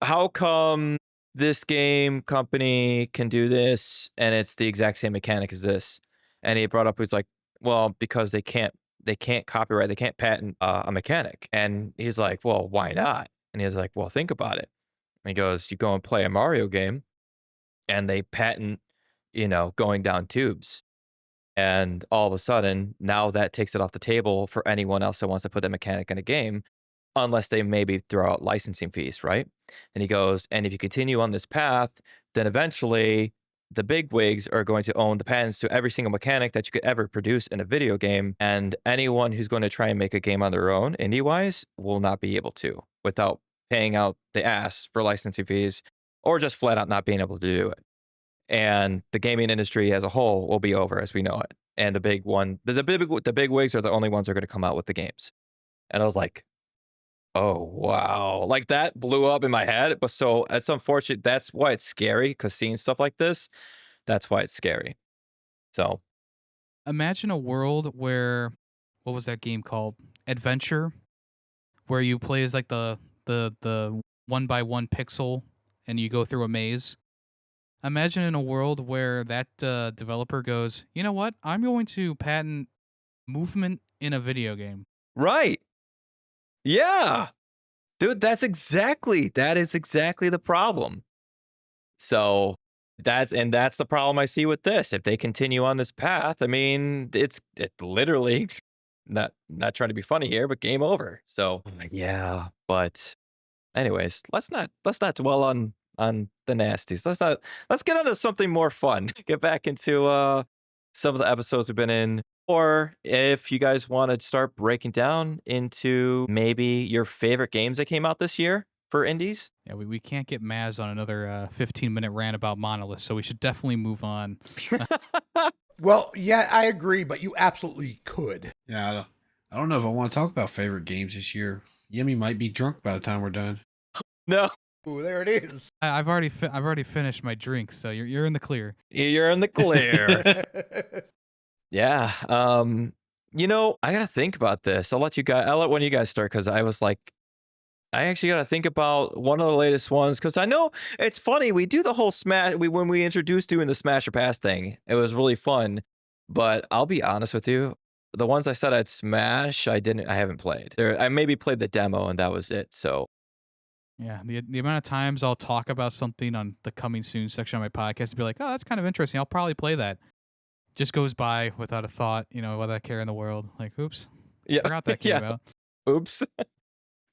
how come this game company can do this and it's the exact same mechanic as this? And he brought up, he's like, well, because they can't copyright, they can't patent a mechanic. And he's like, well, why not? And he's like, well, think about it. And he goes, you go and play a Mario game and they patent, going down tubes. And all of a sudden, now that takes it off the table for anyone else that wants to put that mechanic in a game, unless they maybe throw out licensing fees, right? And he goes, and if you continue on this path, then eventually the big wigs are going to own the patents to every single mechanic that you could ever produce in a video game. And anyone who's going to try and make a game on their own, indie-wise, will not be able to without paying out the ass for licensing fees or just flat out not being able to do it. And the gaming industry as a whole will be over as we know it. And the big wigs are the only ones that are going to come out with the games. And I was like, oh, wow. Like that blew up in my head. But so it's unfortunate. That's why it's scary, because seeing stuff like this, that's why it's scary. So imagine a world where, what was that game called? Adventure, where you play as like the 1x1 pixel and you go through a maze. Imagine in a world where that developer goes, you know what? I'm going to patent movement in a video game. Right. Yeah. Dude, that is exactly the problem. So that's the problem I see with this. If they continue on this path, it's literally not trying to be funny here, but game over. So yeah, but anyways, let's not dwell on the nasties. Let's get into something more fun. Get back into some of the episodes we've been in. Or if you guys want to start breaking down into maybe your favorite games that came out this year for indies. Yeah, we can't get Maz on another 15-minute rant about Monolith, so we should definitely move on. Well, yeah, I agree, but you absolutely could. Yeah, I don't know if I want to talk about favorite games this year. Yemmy might be drunk by the time we're done. No. Ooh, there it is. I've already finished my drink, so you're in the clear. You're in the clear. Yeah. I gotta think about this. I'll let one of you guys start, because I was like, I actually gotta think about one of the latest ones, because I know it's funny. We do the whole Smash. When we introduced doing the Smash or Pass thing, it was really fun. But I'll be honest with you, the ones I said I'd smash, I haven't played. I maybe played the demo and that was it. So yeah, the amount of times I'll talk about something on the coming soon section of my podcast and be like, oh, that's kind of interesting. I'll probably play that. Just goes by without a thought, without a care in the world. Like, oops. Yeah. Forgot that came out. Oops.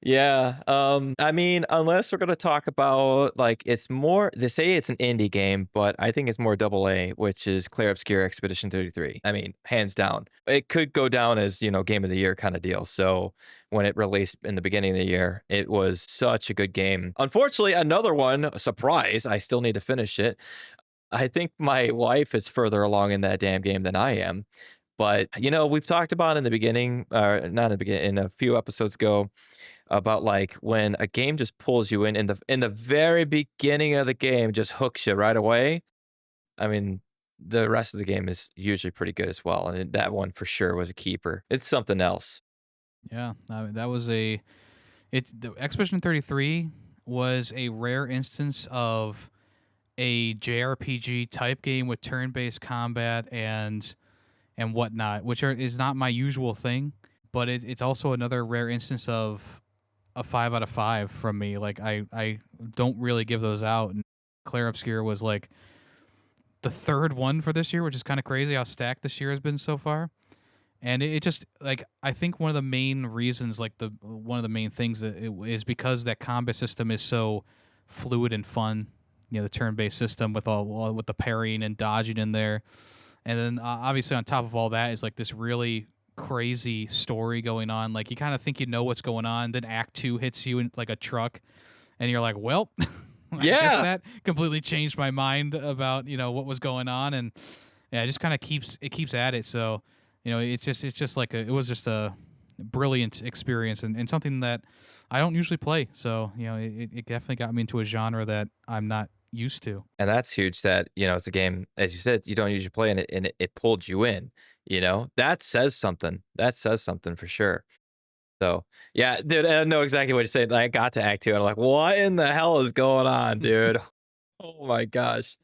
Yeah. Unless we're gonna talk about, like, it's more, they say it's an indie game, but I think it's more AA, which is Clair Obscur Expedition 33. Hands down. It could go down as, game of the year kind of deal. So when it released in the beginning of the year, it was such a good game. Unfortunately, another one, a surprise, I still need to finish it. I think my wife is further along in that damn game than I am. But, we've talked about in the beginning, not in the beginning, in a few episodes ago, about like when a game just pulls you in the very beginning of the game, just hooks you right away. I mean, the rest of the game is usually pretty good as well, and that one for sure was a keeper. It's something else. Yeah, I mean, that was the Expedition 33 was a rare instance of a JRPG type game with turn-based combat and whatnot, which is not my usual thing, but it's also another rare instance of a 5 out of 5 from me. Like I don't really give those out. And Claire Obscure was like the third one for this year, which is kind of crazy how stacked this year has been so far. And it just like I think one of the main reasons, like one of the main things that it is because that combat system is so fluid and fun. The turn-based system with all with the parrying and dodging in there, and then obviously on top of all that is like this really crazy story going on. Like you kind of think you know what's going on, then Act 2 hits you in like a truck, and you're like, well, I guess Yeah. that completely changed my mind about what was going on, and yeah, it just kind of keeps at it. So it's just like it was just a brilliant experience and something that I don't usually play. So it definitely got me into a genre that I'm not used to. And that's huge that, it's a game, as you said, you don't usually play and it pulled you in, That says something. That says something for sure. So, yeah, dude, I know exactly what you're saying. I got to Act 2 and I'm like, what in the hell is going on, dude? Oh my gosh.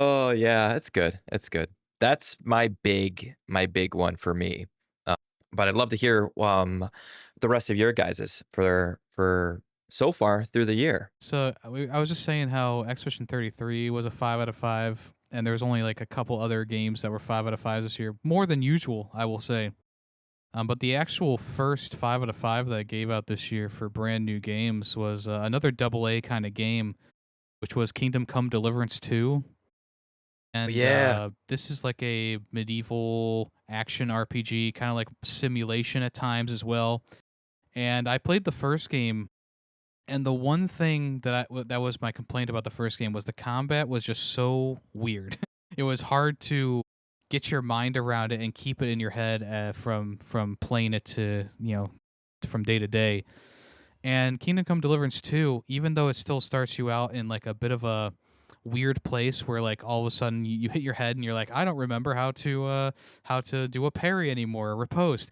Oh yeah, it's good. It's good. That's my big one for me. Uh, but I'd love to hear the rest of your guys's for so far through the year. So I was just saying how Expedition 33 was a 5 out of 5, and there was only like a couple other games that were 5 out of 5 this year, more than usual, I will say. But the actual first 5 out of 5 that I gave out this year for brand new games was another double A kind of game, which was Kingdom Come Deliverance 2. Oh, And yeah. this is like a medieval action RPG, kind of like simulation at times as well. And I played the first game, and the one thing that was my complaint about the first game was the combat was just so weird. It was hard to get your mind around it and keep it in your head from playing it to from day to day. And Kingdom Come Deliverance 2, even though it still starts you out in like a bit of a weird place where like all of a sudden you hit your head and you're like, I don't remember how to do a parry anymore, or riposte.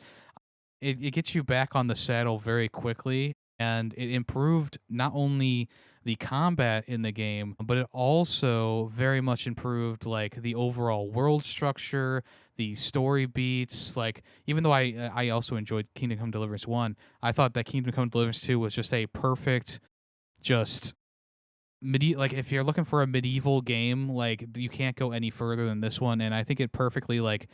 It gets you back on the saddle very quickly, and it improved not only the combat in the game, but it also very much improved like the overall world structure, the story beats. Like even though I also enjoyed Kingdom Come Deliverance 1, I thought that Kingdom Come Deliverance 2 was just a perfect, just like if you're looking for a medieval game, like you can't go any further than this one. And I think it perfectly like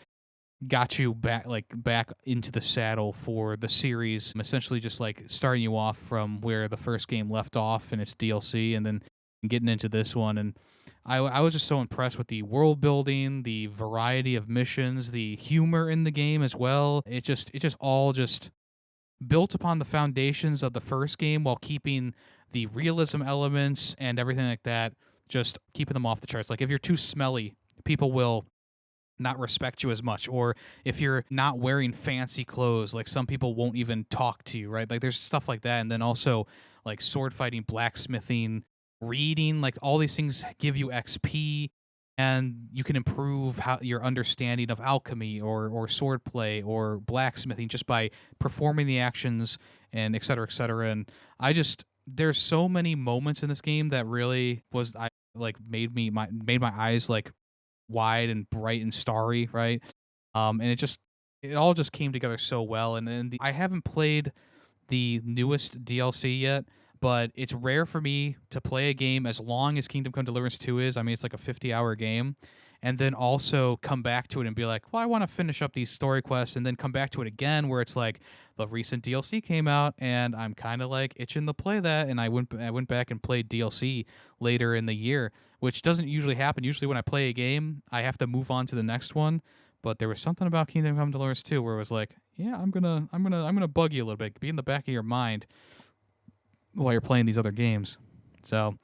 got you back into the saddle for the series, essentially just like starting you off from where the first game left off in its DLC, and then getting into this one. And I was just so impressed with the world building, the variety of missions, the humor in the game as well. It just all just built upon the foundations of the first game while keeping the realism elements and everything like that, just keeping them off the charts. Like if you're too smelly, people will not respect you as much, or if you're not wearing fancy clothes, like some people won't even talk to you, right? Like there's stuff like that. And then also like sword fighting, blacksmithing, reading, like all these things give you XP, and you can improve how your understanding of alchemy or sword play or blacksmithing just by performing the actions, and et cetera, et cetera. And there's so many moments in this game that really made my eyes like wide and bright and starry, right? And it all just came together so well. And then I haven't played the newest DLC yet, but it's rare for me to play a game as long as Kingdom Come Deliverance 2 is. I mean, it's like a 50-hour game. And then also come back to it and be like, well, I want to finish up these story quests, and then come back to it again where it's like the recent DLC came out and I'm kind of like itching to play that. And I went back and played DLC later in the year, which doesn't usually happen. Usually when I play a game, I have to move on to the next one. But there was something about Kingdom Come Deliverance 2 where it was like, yeah, I'm gonna bug you a little bit, be in the back of your mind while you're playing these other games. So,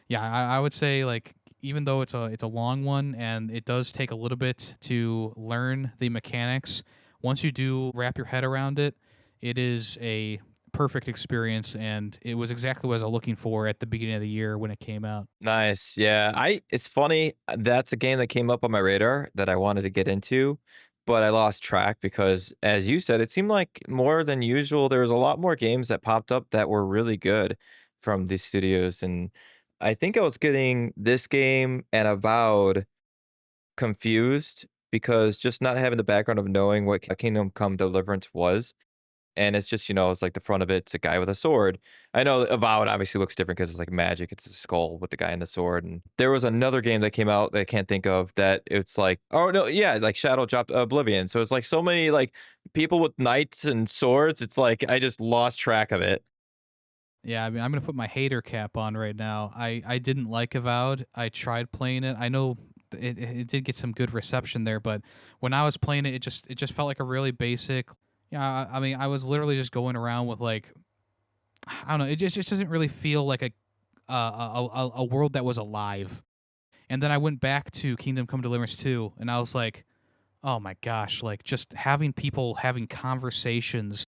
yeah, I would say like even though it's a long one and it does take a little bit to learn the mechanics, once you do wrap your head around it, it is a perfect experience, and it was exactly what I was looking for at the beginning of the year when it came out. Nice. Yeah. It's funny. That's a game that came up on my radar that I wanted to get into, but I lost track because as you said, it seemed like more than usual there was a lot more games that popped up that were really good from these studios, and I think I was getting this game and Avowed confused because just not having the background of knowing what Kingdom Come Deliverance was. And it's just, it's like the front of it's a guy with a sword. I know Avowed obviously looks different because it's like magic. It's a skull with the guy and the sword. And there was another game that came out that I can't think of that it's like, oh no, yeah, like Shadow Drop Oblivion. So it's like so many like people with knights and swords. It's like I just lost track of it. Yeah, I mean, I'm gonna put my hater cap on right now. I didn't like Avowed. I tried playing it. I know it did get some good reception there, but when I was playing it, it just felt like a really basic. Yeah, I mean, I was literally just going around with like, I don't know. It just doesn't really feel like a world that was alive. And then I went back to Kingdom Come Deliverance 2, and I was like, oh my gosh, like just having people having conversations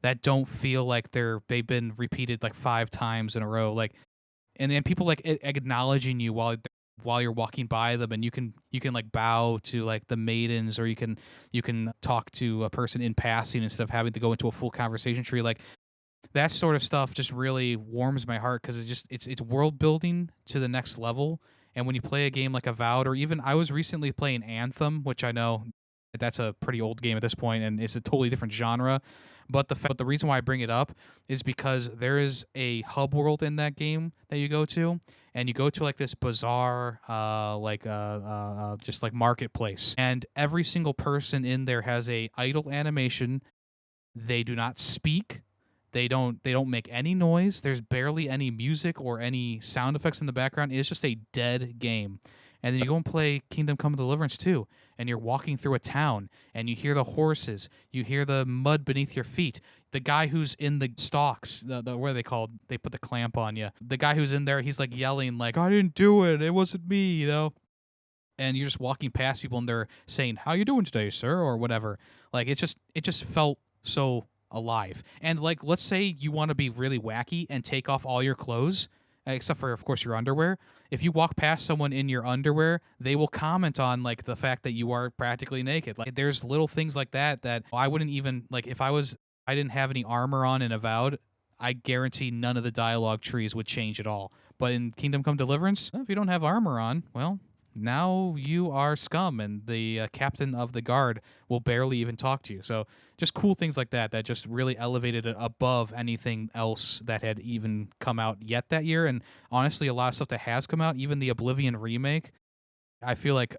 that don't feel like they've been repeated like 5 times in a row, like, and then people like acknowledging you while you're walking by them, and you can like bow to like the maidens, or you can talk to a person in passing instead of having to go into a full conversation tree. Like that sort of stuff just really warms my heart because it's world building to the next level. And when you play a game like Avowed, or even I was recently playing Anthem, which I know that's a pretty old game at this point and it's a totally different genre. But the reason why I bring it up is because there is a hub world in that game that you go to, and you go to like this bizarre, just like marketplace, and every single person in there has a idle animation. They do not speak. They don't make any noise. There's barely any music or any sound effects in the background. It's just a dead game. And then you go and play Kingdom Come Deliverance 2, and you're walking through a town, and you hear the horses, you hear the mud beneath your feet. The guy who's in the stocks, the what are they called? They put the clamp on you. The guy who's in there, he's like yelling, like, "I didn't do it. It wasn't me," And you're just walking past people, and they're saying, "How you doing today, sir?" or whatever. Like it just felt so alive. And like, let's say you want to be really wacky and take off all your clothes, except for of course your underwear. If you walk past someone in your underwear, they will comment on like the fact that you are practically naked. Like there's little things like that I wouldn't even like if I didn't have any armor on in Avowed. I guarantee none of the dialogue trees would change at all. But in Kingdom Come Deliverance, if you don't have armor on, well, now you are scum, and the captain of the guard will barely even talk to you. So just cool things like that just really elevated it above anything else that had even come out yet that year. And honestly, a lot of stuff that has come out, even the Oblivion remake, I feel like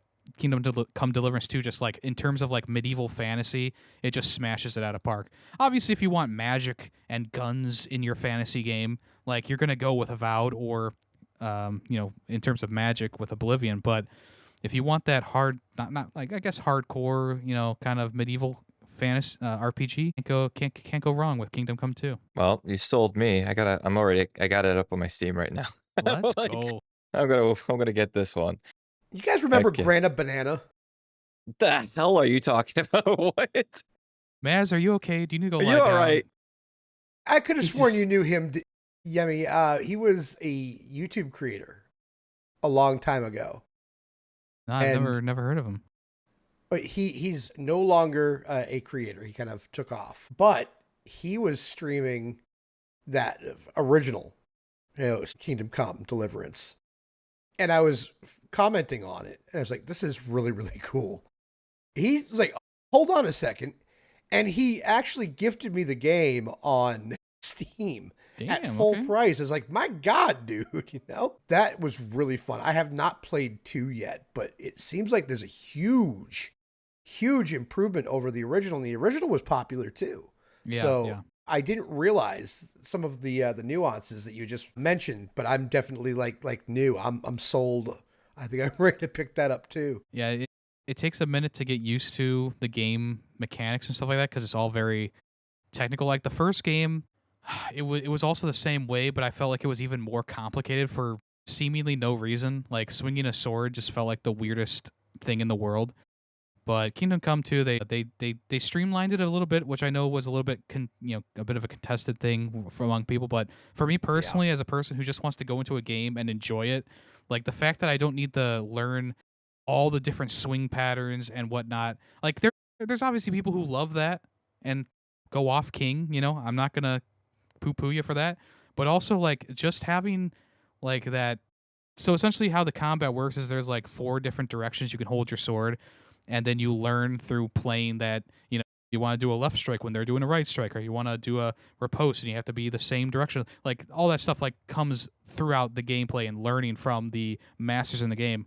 Come Deliverance 2, just like in terms of like medieval fantasy, it just smashes it out of park. Obviously, if you want magic and guns in your fantasy game, like you're gonna go with Avowed or in terms of magic with Oblivion. But if you want that hard, not like I guess hardcore, kind of medieval fantasy RPG, can't go wrong with Kingdom Come 2. Well, you sold me. I got it up on my Steam right now. Let's Like, go. I'm gonna get this one. You guys remember Okay. Grana Banana? The hell are you talking about? What? Maz, are you okay? Do you need to go Are lie you down? all right? I could have sworn you knew him, Yemmy. He was a YouTube creator a long time ago. No, I've never heard of him. But he's no longer a creator. He kind of took off. But he was streaming that original, Kingdom Come Deliverance. And I was commenting on it. And I was like, this is really, really cool. He's like, hold on a second. And he actually gifted me the game on Steam at full price. It's like, my God, dude, that was really fun. I have not played 2 yet, but it seems like there's a huge improvement over the original. And the original was popular too. Yeah. I didn't realize some of the nuances that you just mentioned, but I'm definitely like new. I'm sold. I think I'm ready to pick that up too. Yeah, it takes a minute to get used to the game mechanics and stuff like that because it's all very technical. Like the first game, it was also the same way, but I felt like it was even more complicated for seemingly no reason. Like swinging a sword just felt like the weirdest thing in the world. But Kingdom Come 2, they streamlined it a little bit, which I know was a little bit a bit of a contested thing for among people. But for me personally, as a person who just wants to go into a game and enjoy it, like the fact that I don't need to learn all the different swing patterns and whatnot, like there's obviously people who love that and go off king. I'm not gonna poo poo you for that, but also like just having like that. So essentially, how the combat works is there's like 4 different directions you can hold your sword, and then you learn through playing that you want to do a left strike when they're doing a right strike, or you want to do a riposte and you have to be the same direction. Like all that stuff like comes throughout the gameplay and learning from the masters in the game.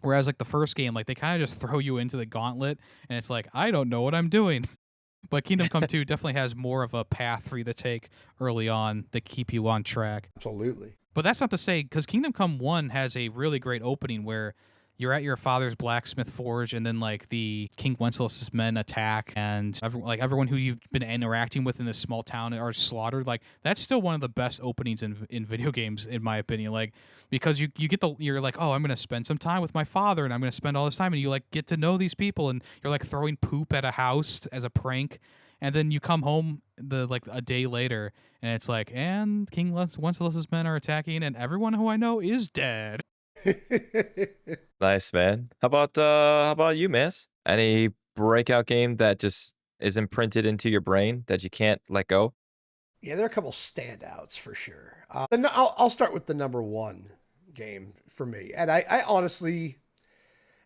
Whereas like the first game, like they kind of just throw you into the gauntlet, and it's like I don't know what I'm doing. But Kingdom Come 2 definitely has more of a path for you to take early on to keep you on track. Absolutely. But that's not to say, because Kingdom Come 1 has a really great opening where you're at your father's blacksmith forge, and then like the King Wenceslaus's men attack, and everyone who you've been interacting with in this small town are slaughtered. Like that's still one of the best openings in video games, in my opinion. Like because you're like, oh, I'm gonna spend some time with my father, and I'm gonna spend all this time, and you like get to know these people, and you're like throwing poop at a house as a prank. And then you come home a day later, and it's like, and King Wenceslaus's men are attacking, and everyone who I know is dead. Nice, man. How about you, miss? Any breakout game that just is imprinted into your brain that you can't let go? Yeah, there are a couple standouts for sure. I'll start with the number 1 game for me, and I honestly.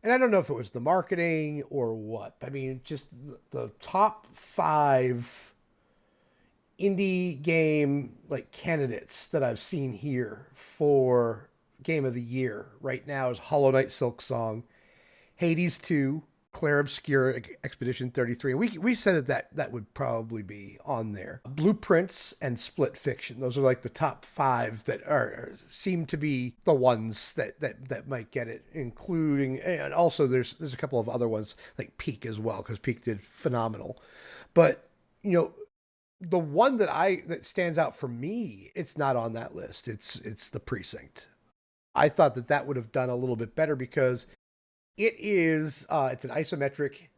And I don't know if it was the marketing or what. I mean, just the top 5 indie game like candidates that I've seen here for Game of the Year right now is Hollow Knight Silksong, Hades 2, Clair Obscur Expedition 33. And we said that would probably be on there. Blueprints and Split Fiction. Those are like the top 5 that seem to be the ones that might get it, including, and also there's a couple of other ones like Peak as well, because Peak did phenomenal. But the one that stands out for me, it's not on that list. It's The Precinct. I thought that would have done a little bit better because it's an isometric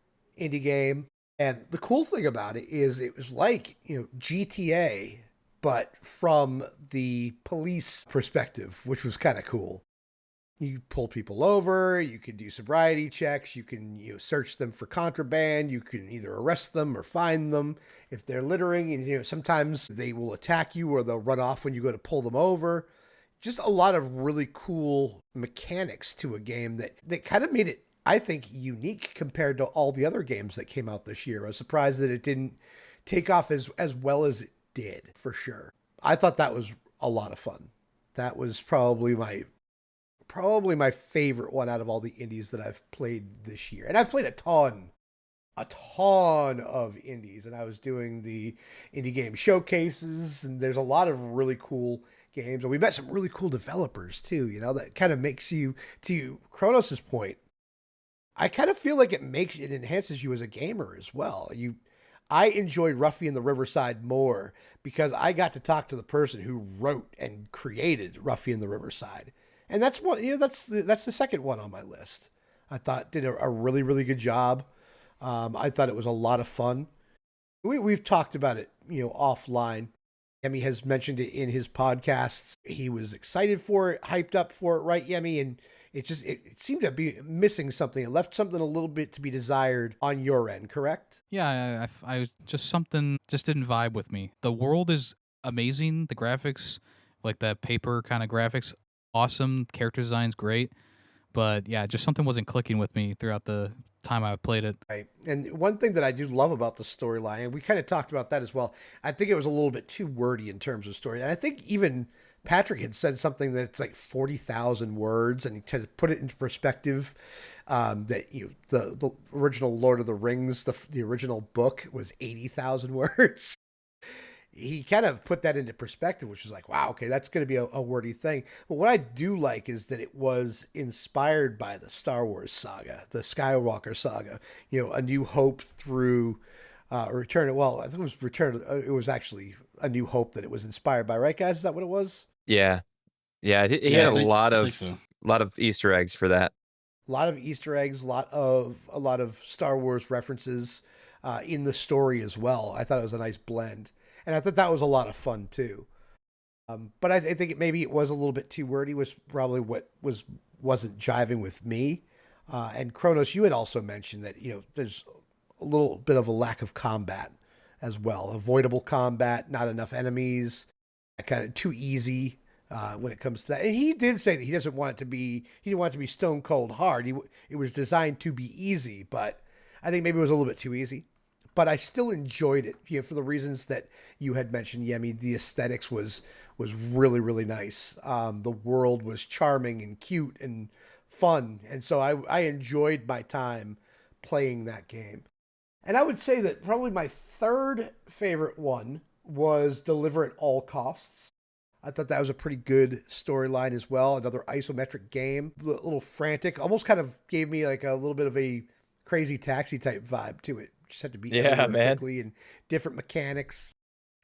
indie game. And the cool thing about it is it was like, GTA, but from the police perspective, which was kind of cool. You pull people over, you can do sobriety checks, you can search them for contraband, you can either arrest them or fine them if they're littering, and sometimes they will attack you or they'll run off when you go to pull them over. Just a lot of really cool mechanics to a game that kind of made it, I think, unique compared to all the other games that came out this year. I was surprised that it didn't take off as well as it did, for sure. I thought that was a lot of fun. That was probably my favorite one out of all the indies that I've played this year. And I've played a ton of indies, and I was doing the indie game showcases, and there's a lot of really cool games, and we met some really cool developers too, that kind of makes you, to Kronos's point, I kind of feel like it enhances you as a gamer as well. I enjoyed Ruffy in the Riverside more because I got to talk to the person who wrote and created Ruffy in the Riverside. And that's one, that's the second one on my list. I thought did a really, really good job. I thought it was a lot of fun. We've talked about it, offline. Yemmy has mentioned it in his podcasts. He was excited for it, hyped up for it, right, Yemmy? And it seemed to be missing something. It left something a little bit to be desired on your end, correct? Yeah, I something just didn't vibe with me. The world is amazing. The graphics, like that paper kind of graphics, awesome. Character design's great. But yeah, just something wasn't clicking with me throughout the time I played it. Right. And one thing that I do love about the storyline, and we kind of talked about that as well, I think it was a little bit too wordy in terms of story. And I think even Patrick had said something that's like 40,000 words, and to put it into perspective, that the original Lord of the Rings, the original book was 80,000 words. He kind of put that into perspective, which was like, wow, okay, that's going to be a wordy thing. But what I do like is that it was inspired by the Star Wars saga, the Skywalker saga, A New Hope through Return. Well, I think it was Return. It was actually A New Hope that it was inspired by, right, guys? Is that what it was? Yeah. Yeah, he Yeah, had I think so. lot of Easter eggs for that. A lot of Easter eggs, a lot of Star Wars references in the story as well. I thought it was a nice blend, and I thought that was a lot of fun too. But I think maybe it was a little bit too wordy. Was probably what wasn't jiving with me. And Kronos, you had also mentioned that there's a little bit of a lack of combat as well. Avoidable combat, not enough enemies, kind of too easy when it comes to that. And he did say that he doesn't want it to be, he didn't want it to be stone cold hard. It was designed to be easy, but I think maybe it was a little bit too easy. But I still enjoyed it, for the reasons that you had mentioned, Yemmy. The aesthetics was really, really nice. The world was charming and cute and fun, and so I enjoyed my time playing that game. And I would say that probably my third favorite one was Deliver at All Costs. I thought that was a pretty good storyline as well. Another isometric game, a little frantic, almost kind of gave me like a little bit of a Crazy Taxi type vibe to it. Just had to be everywhere quickly and different mechanics.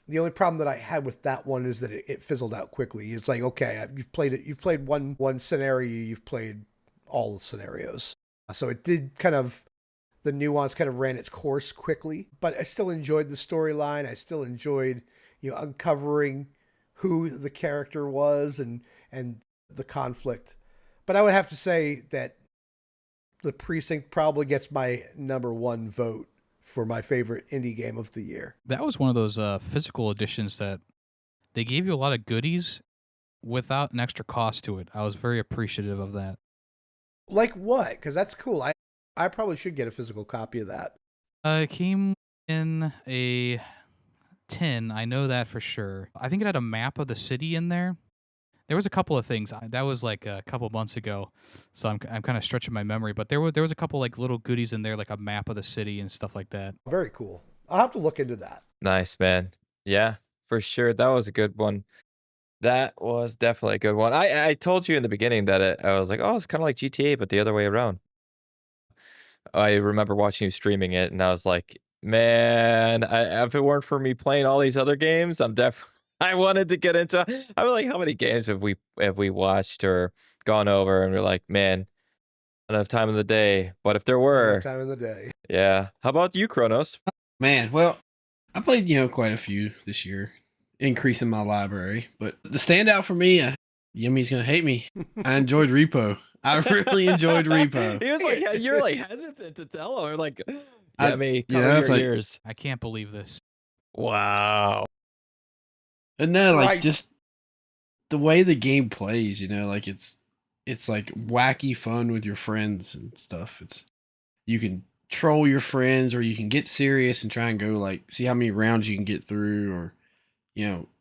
The only problem that I had with that one is that it fizzled out quickly. It's like, okay, you've played it. You've played one scenario. You've played all the scenarios. So it did kind of, the nuance kind of ran its course quickly, but I still enjoyed the storyline. I still enjoyed, uncovering who the character was and the conflict. But I would have to say that the Precinct probably gets my number one vote for my favorite indie game of the year. That was one of those physical editions that they gave you a lot of goodies without an extra cost to it. I was very appreciative of that. Like what? Because that's cool. I probably should get a physical copy of that. It came in a tin. I know that for sure. I think it had a map of the city in there. There was a couple of things. That was like a couple months ago, so I'm kind of stretching my memory. But there was a couple like little goodies in there, like a map of the city and stuff like that. Very cool. I'll have to look into that. Nice, man. Yeah, for sure. That was a good one. That was definitely a good one. I told you in the beginning that I was like, oh, it's kind of like GTA, but the other way around. I remember watching you streaming it, and I was like, man, if it weren't for me playing all these other games, I wanted to get into. I was like, how many games have we watched or gone over, and we're like, man, not enough time in the day. But if there were time in the day, yeah. How about you, Kronos? Man, well, I played quite a few this year, increasing my library. But the standout for me, Yemmy's gonna hate me. I enjoyed Repo. I really enjoyed Repo. He was like, you're like hesitant to tell him, like, Yemmy, cover your like, ears. I can't believe this. Wow. And no, like Right. just the way the game plays, like it's like wacky fun with your friends and stuff. You can troll your friends, or you can get serious and try and go like see how many rounds you can get through, or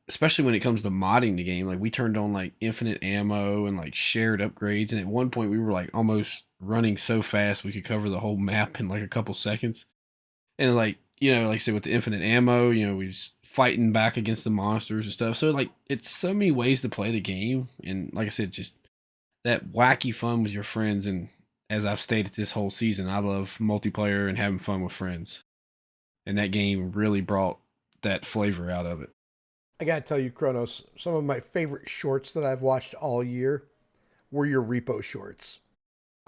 especially when it comes to modding the game. Like we turned on like infinite ammo and like shared upgrades, and at one point we were like almost running so fast we could cover the whole map in like a couple seconds. And like like I said, with the infinite ammo, we was fighting back against the monsters and stuff. So like it's so many ways to play the game, and like I said, just that wacky fun with your friends. And as I've stated this whole season, I love multiplayer and having fun with friends, and that game really brought that flavor out of it. I gotta tell you, Kronos, some of my favorite shorts that I've watched all year were your Repo shorts.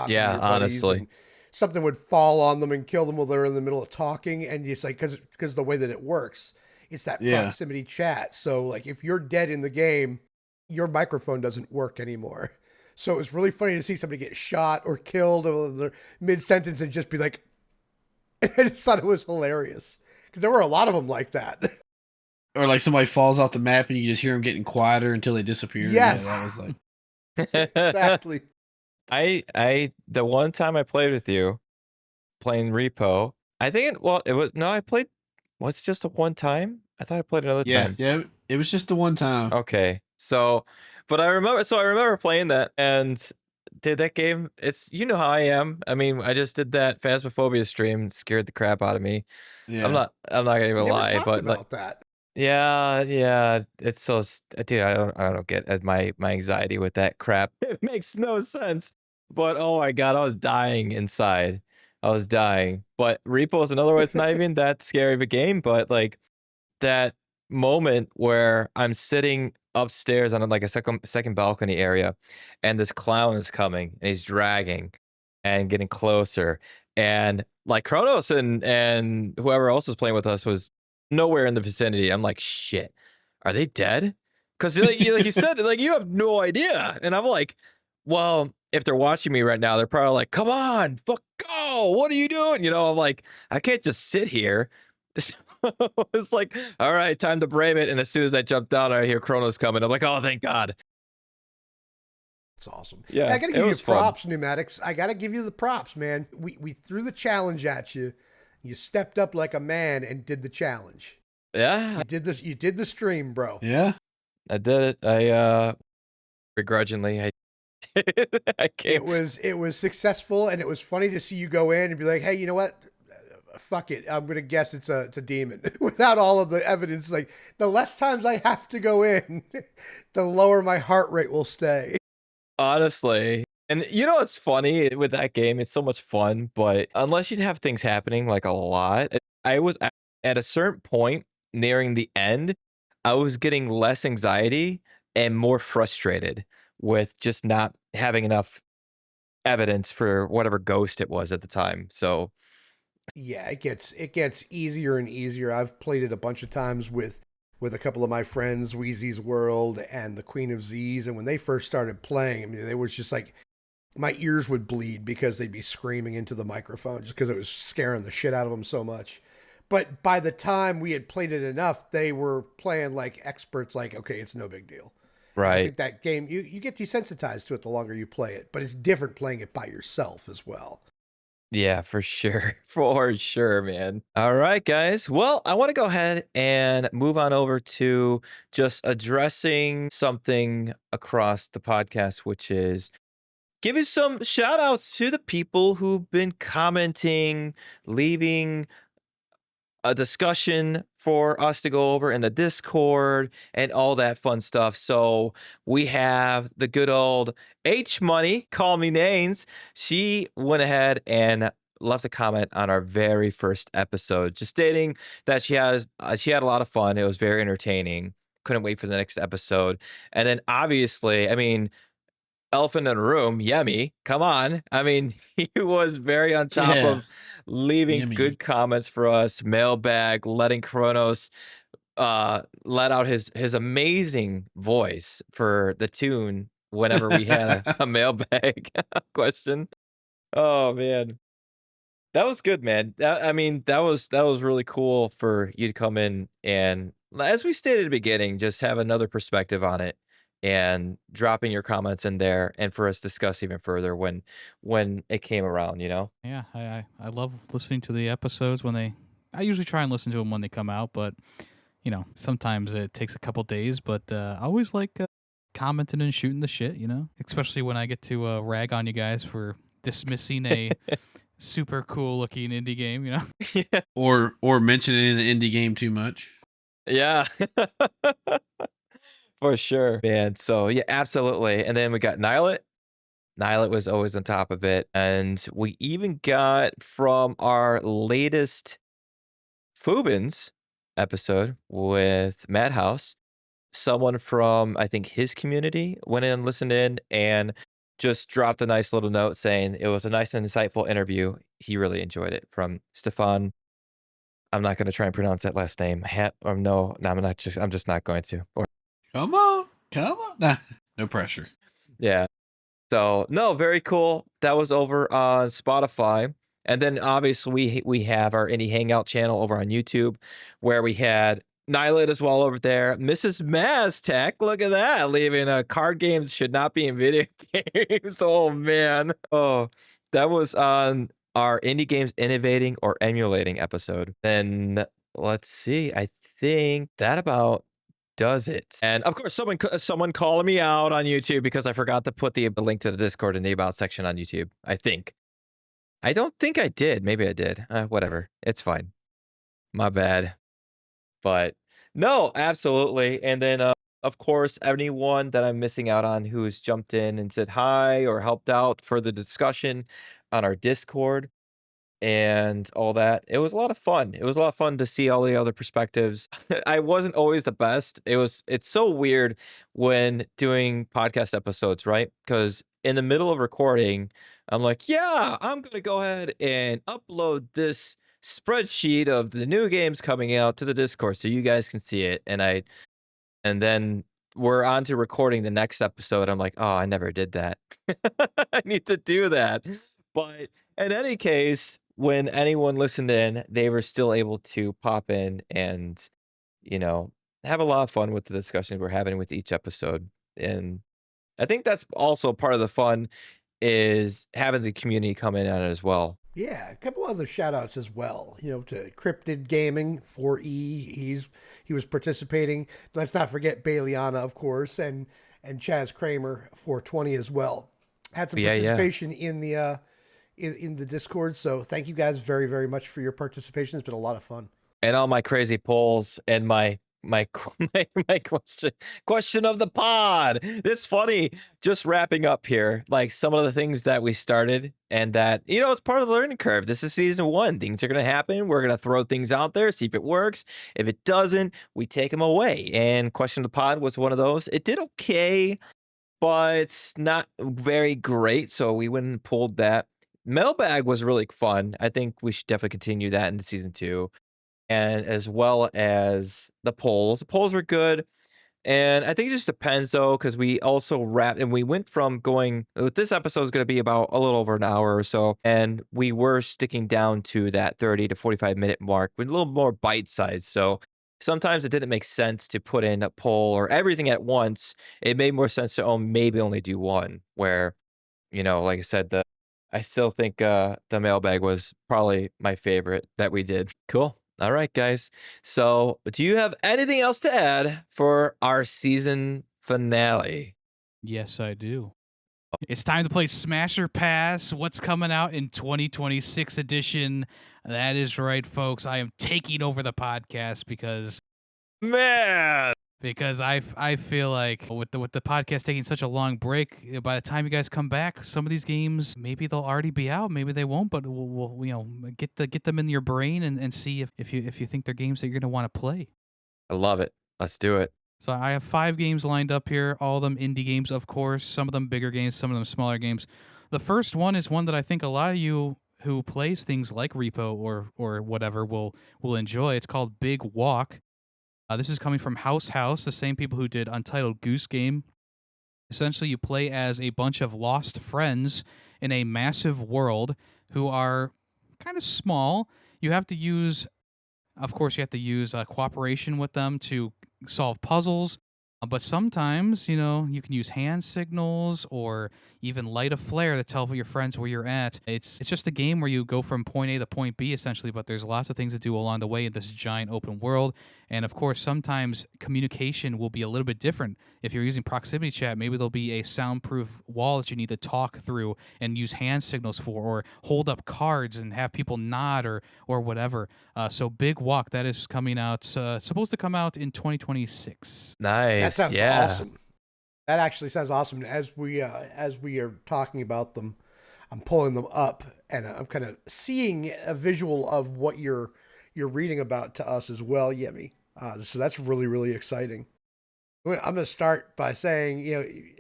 Yeah, honestly. Something would fall on them and kill them while they're in the middle of talking, and it's like because the way that it works, it's that proximity chat. So like if you're dead in the game, your microphone doesn't work anymore. So it was really funny to see somebody get shot or killed or mid sentence and just be like, I just thought it was hilarious because there were a lot of them like that. Or like somebody falls off the map and you just hear them getting quieter until they disappear. Yes. Yeah, that was like Exactly. The one time I played with you playing Repo, I think was it just a one time? I thought I played another time. Yeah, it was just the one time. Okay. So, but I remember playing that, and did that game. It's, how I am. I mean, I just did that Phasmophobia stream, scared the crap out of me. Yeah. I'm not gonna even lie, but about that. Yeah, it's so, dude, I don't get my anxiety with that crap. It makes no sense. But oh my god, I was dying inside. I was dying. But Repo is another way. It's not even that scary of a game, but like that moment where I'm sitting upstairs on like a second balcony area, and this clown is coming and he's dragging and getting closer. And like Kronos and whoever else was playing with us was nowhere in the vicinity. I'm like, shit, are they dead? Because like you said, like you have no idea. And I'm like, well, if they're watching me right now, they're probably like, come on, fuck, go. What are you doing? You know, I'm like, I can't just sit here. It's like, all right, time to brave it. And as soon as I jump down, I hear Kronos coming. I'm like, oh, thank God. It's awesome. Yeah, I got to give you fun. props, Neumatix. I got to give you the props, man. We threw the challenge at you. You stepped up like a man and did the challenge. Yeah. You did this. You did the stream, bro. Yeah. I did it. I begrudgingly, I came. It was successful, and it was funny to see you go in and be like, hey, you know what? Fuck it. I'm gonna guess it's a demon without all of the evidence. Like, the less times I have to go in, the lower my heart rate will stay. Honestly. And you know what's funny with that game? It's so much fun, but unless you have things happening like a lot, I was at a certain point nearing the end, I was getting less anxiety and more frustrated with just not having enough evidence for whatever ghost it was at the time. So yeah, it gets easier and easier. I've played it a bunch of times with a couple of my friends, Wheezy's World and the Queen of Z's, and when they first started playing, I mean, it was just like my ears would bleed because they'd be screaming into the microphone just because it was scaring the shit out of them so much. But by the time we had played it enough, they were playing like experts, like, okay, it's no big deal. right. And I think that game, you get desensitized to it the longer you play it, but it's different playing it by yourself as well. Yeah, for sure. For sure, man. All right, guys. Well, I want to go ahead and move on over to just addressing something across the podcast, which is giving some shout outs to the people who've been commenting, leaving a discussion for us to go over in the Discord and all that fun stuff. So we have the good old H Money, call me names. She went ahead and left a comment on our very first episode, just stating that she had a lot of fun. It was very entertaining. Couldn't wait for the next episode. And then obviously, I mean, elephant in the room, Yemmy, come on. I mean, he was very on top Yeah. of leaving Yemmy. good comments for us, mailbag, letting Kronos let out his amazing voice for the tune whenever we had a mailbag question. Oh man. That was good, man. I mean, that was really cool for you to come in and, as we stated at the beginning, just have another perspective on it and dropping your comments in there and for us to discuss even further when it came around, you know? Yeah, I love listening to the episodes when they. I usually try and listen to them when they come out, but you know, sometimes it takes a couple days. But I always like commenting and shooting the shit, you know, especially when I get to rag on you guys for dismissing a super cool looking indie game, you know. Yeah. Or mentioning an indie game too much. Yeah. For sure, man. So yeah, absolutely. And then we got Nilet. Nilet was always on top of it. And we even got from our latest Fubins episode with Madhouse, someone from, I think, his community went in and listened in and just dropped a nice little note saying it was a nice and insightful interview. He really enjoyed it. From Stefan. I'm not going to try and pronounce that last name. No, I'm just not going to. Or, Come on. Nah, no pressure. yeah. So no, very cool. That was over on Spotify. And then obviously we have our Indie Hangout channel over on YouTube where we had Nylet as well over there. Mrs. Maztech, look at that. Leaving card games should not be in video games. Oh man. Oh, that was on our Indie Games Innovating or Emulating episode. Then let's see. I think that about does it. And of course, someone calling me out on YouTube because I forgot to put the link to the Discord in the About section on YouTube. I don't think I did. Maybe I did. Whatever. It's fine. My bad. But no, absolutely. And then, of course, anyone that I'm missing out on who's jumped in and said hi or helped out for the discussion on our Discord. and all that. It was a lot of fun. It was a lot of fun to see all the other perspectives. I wasn't always the best. It's so weird when doing podcast episodes, right? Because in the middle of recording, I'm like, yeah, I'm gonna go ahead and upload this spreadsheet of the new games coming out to the Discord so you guys can see it. And then we're on to recording the next episode. I'm like, oh, I never did that. I need to do that. But in any case, when anyone listened in, they were still able to pop in and, you know, have a lot of fun with the discussions we're having with each episode. And I think that's also part of the fun is having the community come in on it as well. Yeah, a couple other shout outs as well, to Cryptid Gaming 4E. He was participating. Let's not forget Bailiana, of course, and Chaz Kramer 420 as well. Had some participation in the in the Discord, so thank you guys very, very much for your participation. It's been a lot of fun. And all my crazy polls and my question of the pod. It's funny, just wrapping up here, like some of the things that we started and that, it's part of the learning curve. This is season 1. Things are going to happen. We're going to throw things out there, see if it works. If it doesn't, we take them away. And question of the pod was one of those. It did okay, but it's not very great. So we went and pulled that. Mailbag was really fun. I think we should definitely continue that into season 2. And as well as the polls. The polls were good. And I think it just depends, though, because we also and we went from going, this episode is going to be about a little over an hour or so. And we were sticking down to that 30 to 45-minute mark with a little more bite size. So sometimes it didn't make sense to put in a poll or everything at once. It made more sense to maybe only do one, where, like I said, I still think the mailbag was probably my favorite that we did. Cool. All right, guys. So do you have anything else to add for our season finale? Yes, I do. It's time to play Smash or Pass. What's coming out in 2026 edition? That is right, folks. I am taking over the podcast because I feel like with the podcast taking such a long break, by the time you guys come back, some of these games maybe they'll already be out, maybe they won't, but we'll get them in your brain and see if you think they're games that you're gonna want to play. I love it. Let's do it. So I have 5 games lined up here, all of them indie games, of course, some of them bigger games, some of them smaller games. The first one is one that I think a lot of you who plays things like Repo or whatever will enjoy. It's called Big Walk. This is coming from House, the same people who did Untitled Goose Game. Essentially, you play as a bunch of lost friends in a massive world who are kind of small. You have to use, of course, cooperation with them to solve puzzles. But sometimes, you can use hand signals or even light a flare to tell your friends where you're at. It's just a game where you go from point A to point B, essentially, but there's lots of things to do along the way in this giant open world. And, of course, sometimes communication will be a little bit different. If you're using proximity chat, maybe there'll be a soundproof wall that you need to talk through and use hand signals for, or hold up cards and have people nod or whatever. So Big Walk, that is coming out, supposed to come out in 2026. Nice. That sounds awesome. That actually sounds awesome. As we are talking about them, I'm pulling them up and I'm kind of seeing a visual of what you're reading about to us as well, Yemmy. So that's really, really exciting. I'm going to start by saying,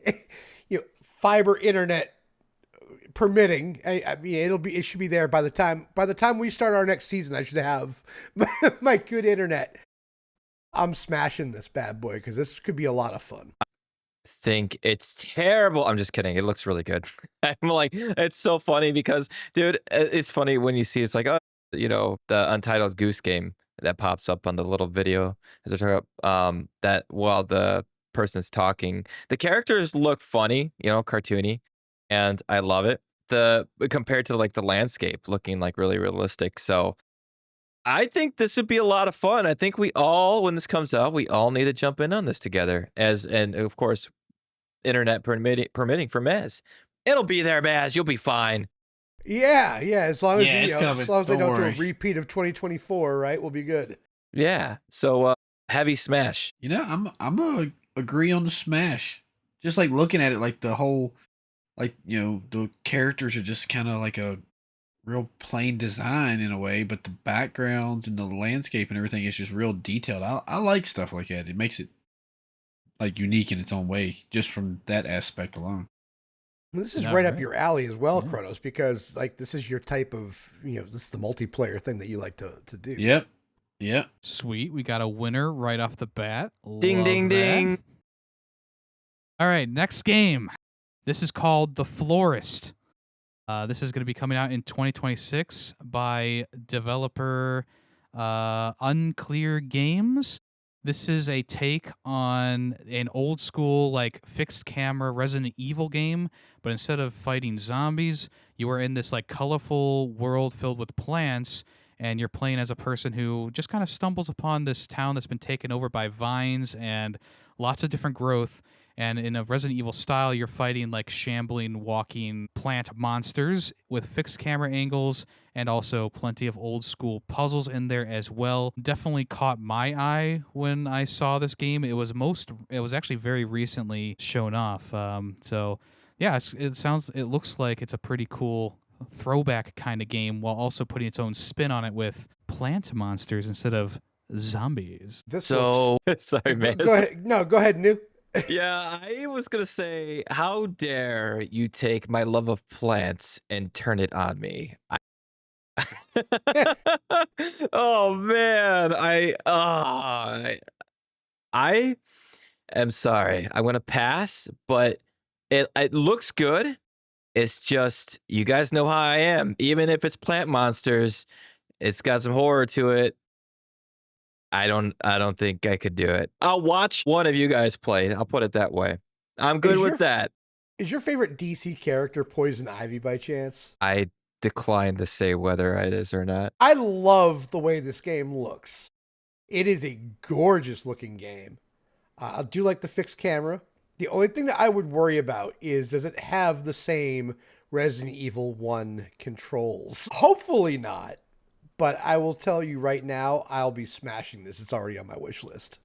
fiber internet permitting. I mean, it should be there by the time we start our next season. I should have my good internet. I'm smashing this bad boy because this could be a lot of fun. Think it's terrible. I'm just kidding. It looks really good. I'm like, it's so funny because, dude, it's funny when you see it's like, the Untitled Goose Game that pops up on the little video as they're talking about that while the person's talking. The characters look funny, cartoony, and I love it. Compared to like the landscape looking like really realistic. So I think this would be a lot of fun. I think when this comes out, we all need to jump in on this together. And of course, internet permitting for Maz. It'll be there, Maz. You'll be fine. Yeah. As long as as long as they don't do a repeat of 2024, right? We'll be good. Yeah. So heavy smash. I'm gonna agree on the smash. Just like looking at it, like the whole, the characters are just kind of like a real plain design in a way, but the backgrounds and the landscape and everything is just real detailed. I like stuff like that. It makes it like unique in its own way, just from that aspect alone. This is Yeah, right up right. your alley as well, Yeah. Kronos, because like this is your type of, this is the multiplayer thing that you like to do. Yep. Yep. Sweet. We got a winner right off the bat. Ding, Love ding, that. ding. All right, next game. This is called The Florist. This is going to be coming out in 2026 by developer Unclear Games. This is a take on an old school, like, fixed camera Resident Evil game, but instead of fighting zombies, you are in this, like, colorful world filled with plants, and you're playing as a person who just kind of stumbles upon this town that's been taken over by vines and lots of different growth. And in a Resident Evil style, you're fighting like shambling, walking plant monsters with fixed camera angles and also plenty of old school puzzles in there as well. Definitely caught my eye when I saw this game. It was actually very recently shown off. So yeah, it looks like it's a pretty cool throwback kind of game while also putting its own spin on it with plant monsters instead of zombies. This So, looks... sorry, man. Go ahead. No, go ahead, New. Yeah, I was gonna say, how dare you take my love of plants and turn it on me? Oh man, I am sorry. I'm gonna pass, but it looks good. It's just you guys know how I am. Even if it's plant monsters, it's got some horror to it. I don't think I could do it. I'll watch one of you guys play. I'll put it that way. I'm good with that. Is your favorite DC character Poison Ivy by chance? I decline to say whether it is or not. I love the way this game looks. It is a gorgeous looking game. I do like the fixed camera. The only thing that I would worry about is, does it have the same Resident Evil 1 controls? Hopefully not. But I will tell you right now, I'll be smashing this. It's already on my wish list.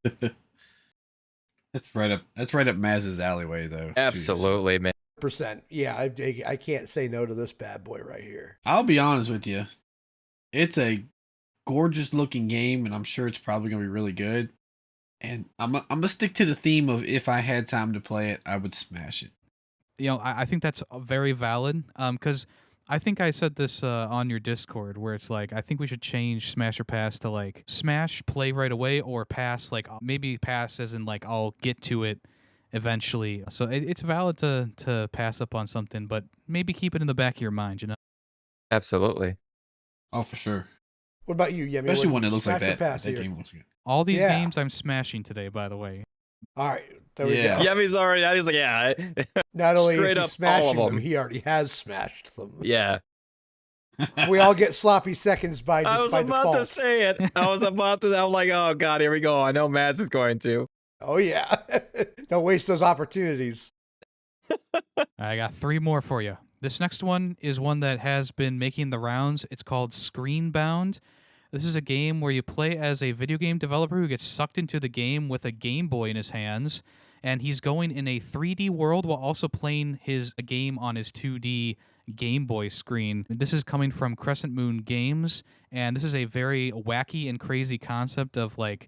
That's right up Maz's alleyway, though. Absolutely, man. %. Yeah, I can't say no to this bad boy right here. I'll be honest with you. It's a gorgeous looking game, and I'm sure it's probably going to be really good. And I'm going to stick to the theme of, if I had time to play it, I would smash it. I think that's very valid. Because I think I said this on your Discord, where it's like, I think we should change Smash or Pass to like Smash, play right away, or Pass, like maybe Pass as in like I'll get to it eventually. So it's valid to pass up on something, but maybe keep it in the back of your mind, you know? Absolutely. Oh, for sure. What about you, Yemi? Especially when it looks like Smash or that. pass That here? game looks good. All these games I'm smashing today, by the way. All right, there we Yeah. go. Yemmy's already. He's like, yeah. Not only Straight is he up, all smashing of them, them. he already has smashed them. Yeah. We all get sloppy seconds by I was by about default. to say it. I'm like, oh god, here we go. I know Maz is going to. Oh yeah, don't waste those opportunities. I got 3 more for you. This next one is one that has been making the rounds. It's called Screenbound. This is a game where you play as a video game developer who gets sucked into the game with a Game Boy in his hands, and he's going in a 3D world while also playing a game on his 2D Game Boy screen. This is coming from Crescent Moon Games, and this is a very wacky and crazy concept of like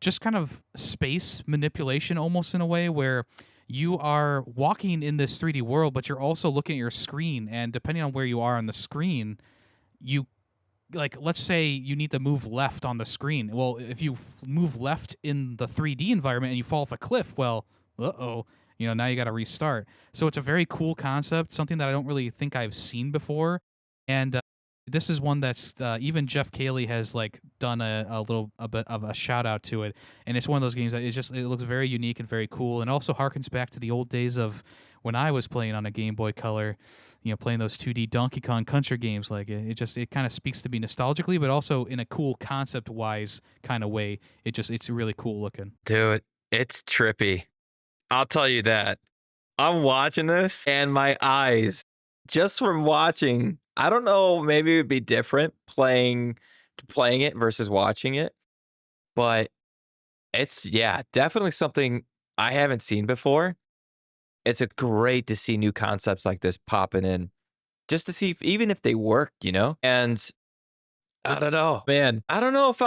just kind of space manipulation almost, in a way where you are walking in this 3D world, but you're also looking at your screen, and depending on where you are on the screen, you, like, let's say you need to move left on the screen. Well, if you move left in the 3D environment and you fall off a cliff, well, now you got to restart. So it's a very cool concept, something that I don't really think I've seen before. And this is one that's even Jeff Cayley has like done a bit of a shout out to it, and it's one of those games that it looks very unique and very cool, and also harkens back to the old days of when I was playing on a Game Boy Color, playing those 2D Donkey Kong Country games. Like it kind of speaks to me nostalgically, but also in a cool concept wise kind of way. It's really cool looking. Dude, it's trippy. I'll tell you that. I'm watching this and my eyes, just from watching, I don't know, maybe it would be different playing it versus watching it, but it's, definitely something I haven't seen before. It's great to see new concepts like this popping in. just to see even if they work, you know? And I don't know, man. I don't know if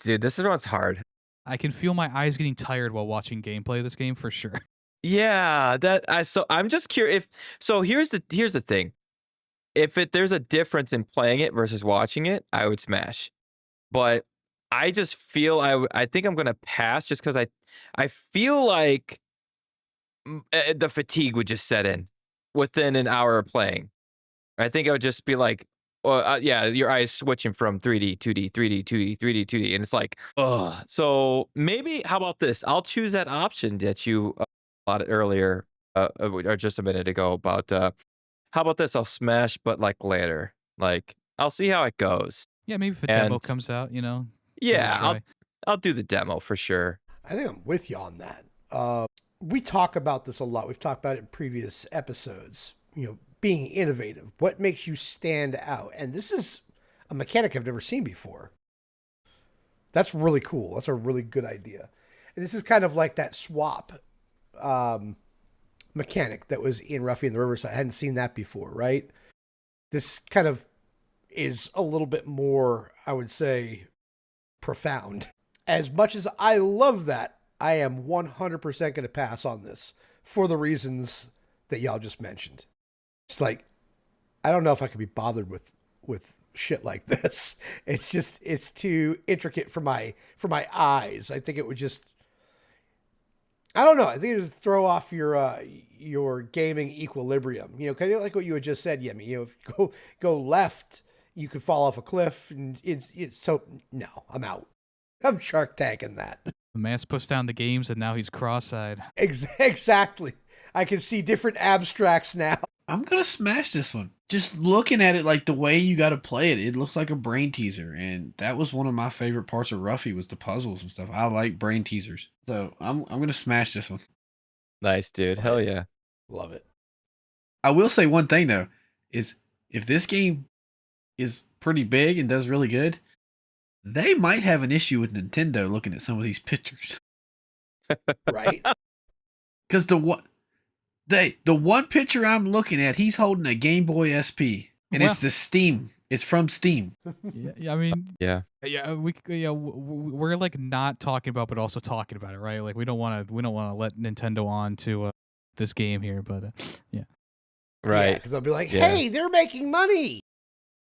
dude, this one's hard. I can feel my eyes getting tired while watching gameplay of this game for sure. Yeah, so I'm just curious if so here's the thing. If there's a difference in playing it versus watching it, I would smash. But I just feel I think I'm gonna pass just because I feel like the fatigue would just set in within an hour of playing. I think I would just be like, well, yeah, your eyes switching from 3D, 2D, 3D, 2D, 3D, 2D, and it's like, ugh. So maybe, how about this? I'll choose that option that you bought earlier, or just a minute ago about. How about this? I'll smash, but like later. Like I'll see how it goes. Yeah, maybe if a demo And comes out, you know. Give it a yeah, try. I'll do the demo for sure. I think I'm with you on that. We talk about this a lot. We've talked about it in previous episodes. You know, being innovative. What makes you stand out? And this is a mechanic I've never seen before. That's really cool. That's a really good idea. And this is kind of like that swap mechanic that was in Ruffy and the Riverside. I hadn't seen that before, right? This kind of is a little bit more, I would say, profound. As much as I love that, I am 100% going to pass on this for the reasons that y'all just mentioned. It's like, I don't know if I could be bothered with shit like this. It's too intricate for my eyes. I think it would just, I don't know. I think it would throw off your gaming equilibrium. You know, kind of like what you had just said, Yemmy. You know, if you go left, you could fall off a cliff, and it's so no, I'm out. I'm Shark Tanking that. The man's pushed down the games, and now he's cross-eyed. Exactly. I can see different abstracts now. I'm gonna smash this one. Just looking at it, like the way you got to play it, it looks like a brain teaser, and that was one of my favorite parts of Ruffy was the puzzles and stuff. I like brain teasers, so I'm gonna smash this one. Nice, dude. Hell yeah. Love it. I will say one thing though, is if this game is pretty big and does really good, they might have an issue with Nintendo looking at some of these pictures. Right? Because the one picture I'm looking at, he's holding a Game Boy SP, and it's the Steam. It's from Steam. Yeah, I mean, Yeah. we're like not talking about, but also talking about it, right? Like we don't want to let Nintendo on to this game here, but yeah, Right. Because they'll be like, "Hey, they're making money.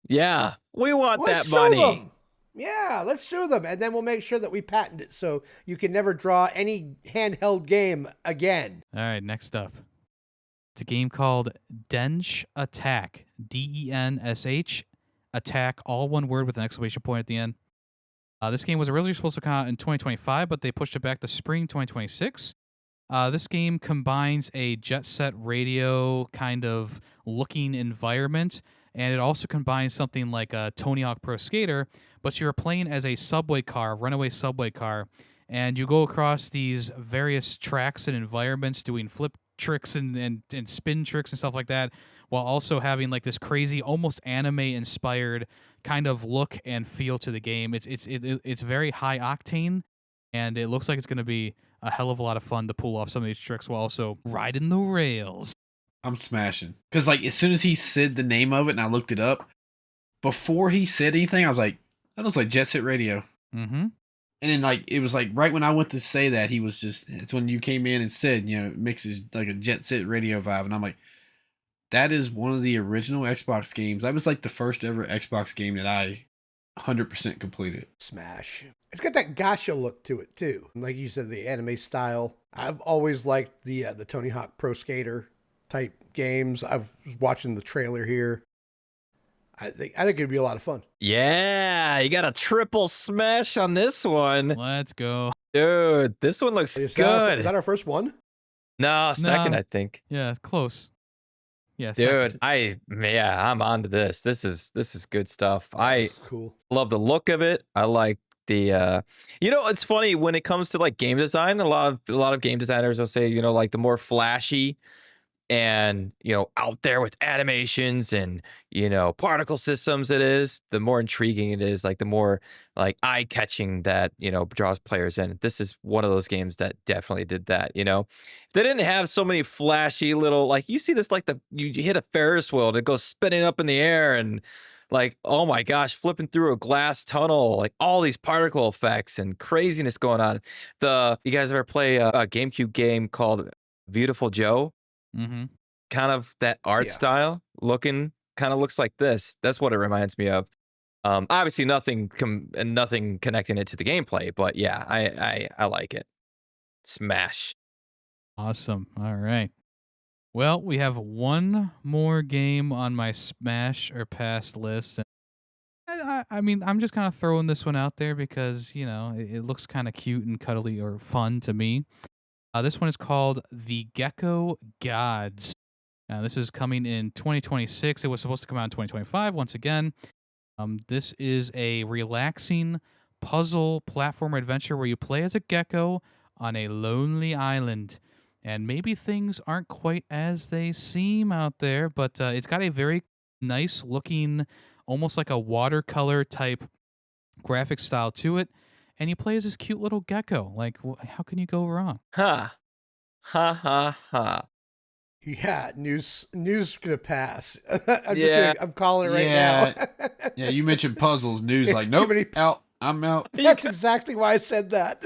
Yeah, we want Let's that sue money. them. Yeah, let's sue them, and then we'll make sure that we patent it so you can never draw any handheld game again." All right, next up, it's a game called Densh Attack. DENSH Attack, all one word with an exclamation point at the end. This game was originally supposed to come out in 2025, but they pushed it back to spring 2026. This game combines a Jet Set Radio kind of looking environment, and it also combines something like a Tony Hawk Pro Skater, but you're playing as a subway car, runaway subway car, and you go across these various tracks and environments doing flip tricks and spin tricks and stuff like that, while also having like this crazy, almost anime-inspired kind of look and feel to the game. It's very high octane, and it looks like it's going to be a hell of a lot of fun to pull off some of these tricks while also riding the rails. I'm smashing. Because like as soon as he said the name of it and I looked it up, before he said anything, I was like, that looks like Jet Set Radio. Mm-hmm. And then like it was like right when I went to say that, he was just, it's when you came in and said, you know, it mixes like a Jet Set Radio vibe. And I'm like, that is one of the original Xbox games. That was like the first ever Xbox game that I 100% completed. Smash. It's got that gacha look to it too. Like you said, the anime style. I've always liked the Tony Hawk Pro Skater type games. I was watching the trailer here. I think it'd be a lot of fun. Yeah, you got a triple smash on this one. Let's go. Dude, this one looks Is good. that our first one? No, second, No. I think. Yeah, close. Yeah, Dude, second. I'm onto this. This is good stuff. I Cool. love the look of it. I like the you know, it's funny when it comes to like game design, a lot of game designers will say, you know, like the more flashy and out there with animations and particle systems it is, the more intriguing it is, like the more like eye-catching that draws players in. This is one of those games that definitely did that. If they didn't have so many flashy little, like, you see this, like, you hit a Ferris wheel and it goes spinning up in the air, and like, oh my gosh, flipping through a glass tunnel, like all these particle effects and craziness going on. You guys ever play a GameCube game called Beautiful Joe? Mm-hmm. Kind of that art Yeah. style looking, kind of looks like this. That's what it reminds me of. Obviously nothing connecting it to the gameplay, but yeah, I like it. Smash. Awesome. All right. Well, we have one more game on my smash or pass list. I mean, I'm just kind of throwing this one out there because, it looks kind of cute and cuddly or fun to me. This one is called The Gecko Gods. Now, this is coming in 2026. It was supposed to come out in 2025 once again. This is a relaxing puzzle platform adventure where you play as a gecko on a lonely island. And maybe things aren't quite as they seem out there, but it's got a very nice looking, almost like a watercolor type graphic style to it. And you play as this cute little gecko. Like, how can you go wrong? Ha. Ha ha ha. Yeah, news gonna pass. Yeah. I'm calling it right Yeah. now. Yeah, you mentioned puzzles. News It's like, too nope, many- out. I'm out. That's exactly why I said that.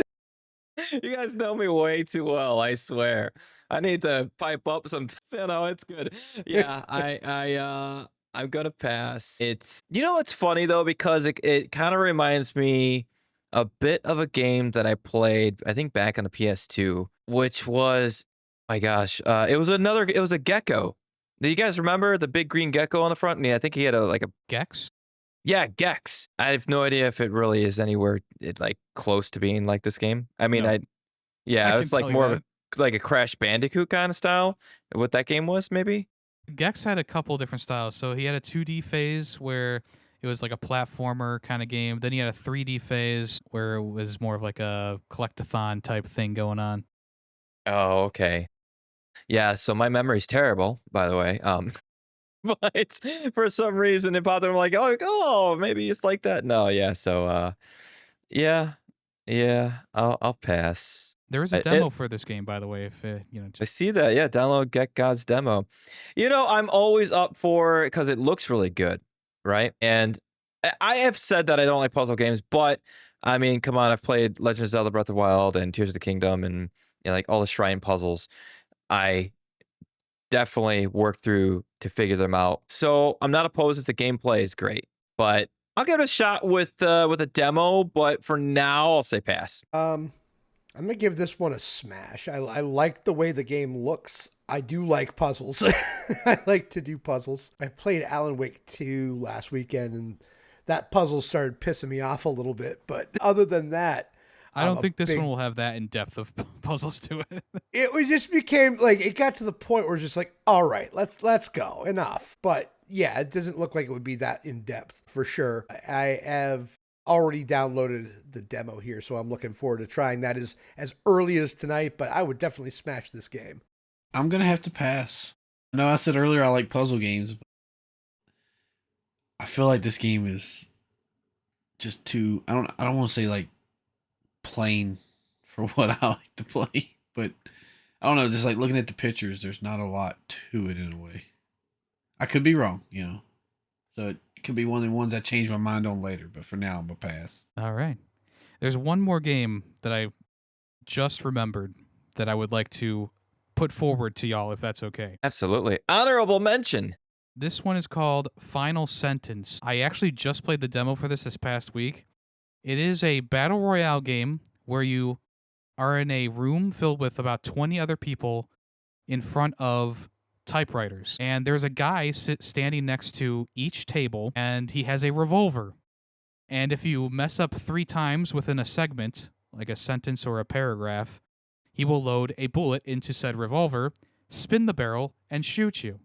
You guys know me way too well, I swear. I need to pipe up sometimes. It's good. Yeah, I'm gonna pass. It's it's funny though, because it kind of reminds me a bit of a game that I played, I think back on the PS2, which was, my gosh, it was a gecko. Do you guys remember the big green gecko on the front? I think he had a Gex? yeah, Gex. I have no idea if it really is anywhere like close to being like this game. I mean, No. yeah, I it was can like tell you more of that. like a Crash Bandicoot kind of style. What that game was, maybe. Gex had a couple different styles. So he had a 2D phase where it was like a platformer kind of game. Then he had a 3D phase where it was more of like a collectathon type thing going on. Oh, okay. Yeah, so my memory's terrible, by the way. But for some reason it bothered me, like, oh, maybe it's like that. No, yeah. So, yeah, I'll pass. There is a I- demo It, for this game, by the way. If I just see that. Yeah, download Get God's demo. I'm always up for, because it looks really good, right? And I have said that I don't like puzzle games, but I mean, come on, I've played Legend of Zelda Breath of the Wild and Tears of the Kingdom and like all the shrine puzzles. I definitely work through to figure them out. So I'm not opposed if the gameplay is great, but I'll give it a shot with a demo. But for now, I'll say pass. I'm gonna give this one a smash. I like the way the game looks. I do like puzzles. I like to do puzzles. I played Alan Wake 2 last weekend, and that puzzle started pissing me off a little bit. But other than that, I don't I'm a think this big- one will have that in depth of puzzles to it. just became like, it got to the point where it's just like, all right, let's go, enough. But yeah, it doesn't look like it would be that in depth for sure. I have already downloaded the demo here, so I'm looking forward to trying that as early as tonight. But I would definitely smash this game. I'm gonna have to pass. I know I said earlier I like puzzle games, but I feel like this game is just too. I don't want to say like plain for what I like to play, but I don't know. Just like looking at the pictures, there's not a lot to it in a way. I could be wrong, so it could be one of the ones I change my mind on later. But for now, I'm gonna pass. All right. There's one more game that I just remembered that I would like to put forward to y'all, if that's okay. Absolutely. Honorable mention. This one is called Final Sentence. I actually just played the demo for this past week. It is a battle royale game where you are in a room filled with about 20 other people in front of typewriters. And there's a guy standing next to each table, and he has a revolver. And if you mess up 3 times within a segment, like a sentence or a paragraph, he will load a bullet into said revolver, spin the barrel, and shoot you.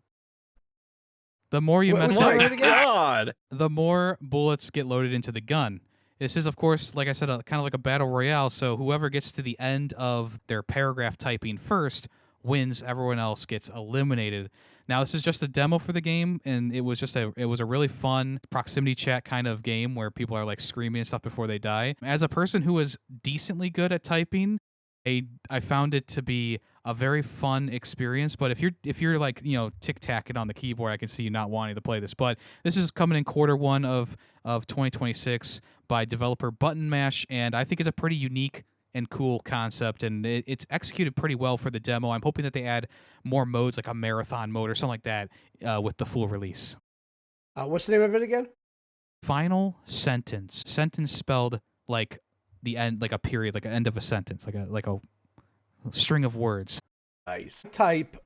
The more you What mess was up, that word again? God. the more bullets get loaded into the gun. This is, of course, like I said, kind of like a battle royale, so whoever gets to the end of their paragraph typing first wins, everyone else gets eliminated. Now, this is just a demo for the game, and it was a really fun proximity chat kind of game where people are like screaming and stuff before they die. As a person who is decently good at typing, I found it to be a very fun experience. But if you're like, you know, tic-tacking on the keyboard, I can see you not wanting to play this. But this is coming in Q1 of 2026 by developer Button Mash, and I think it's a pretty unique and cool concept, and it's executed pretty well for the demo. I'm hoping that they add more modes, like a marathon mode or something like that, with the full release. What's the name of it again? Final Sentence. Sentence spelled like the end, like a period, like an end of a sentence, like a string of words. Nice. Type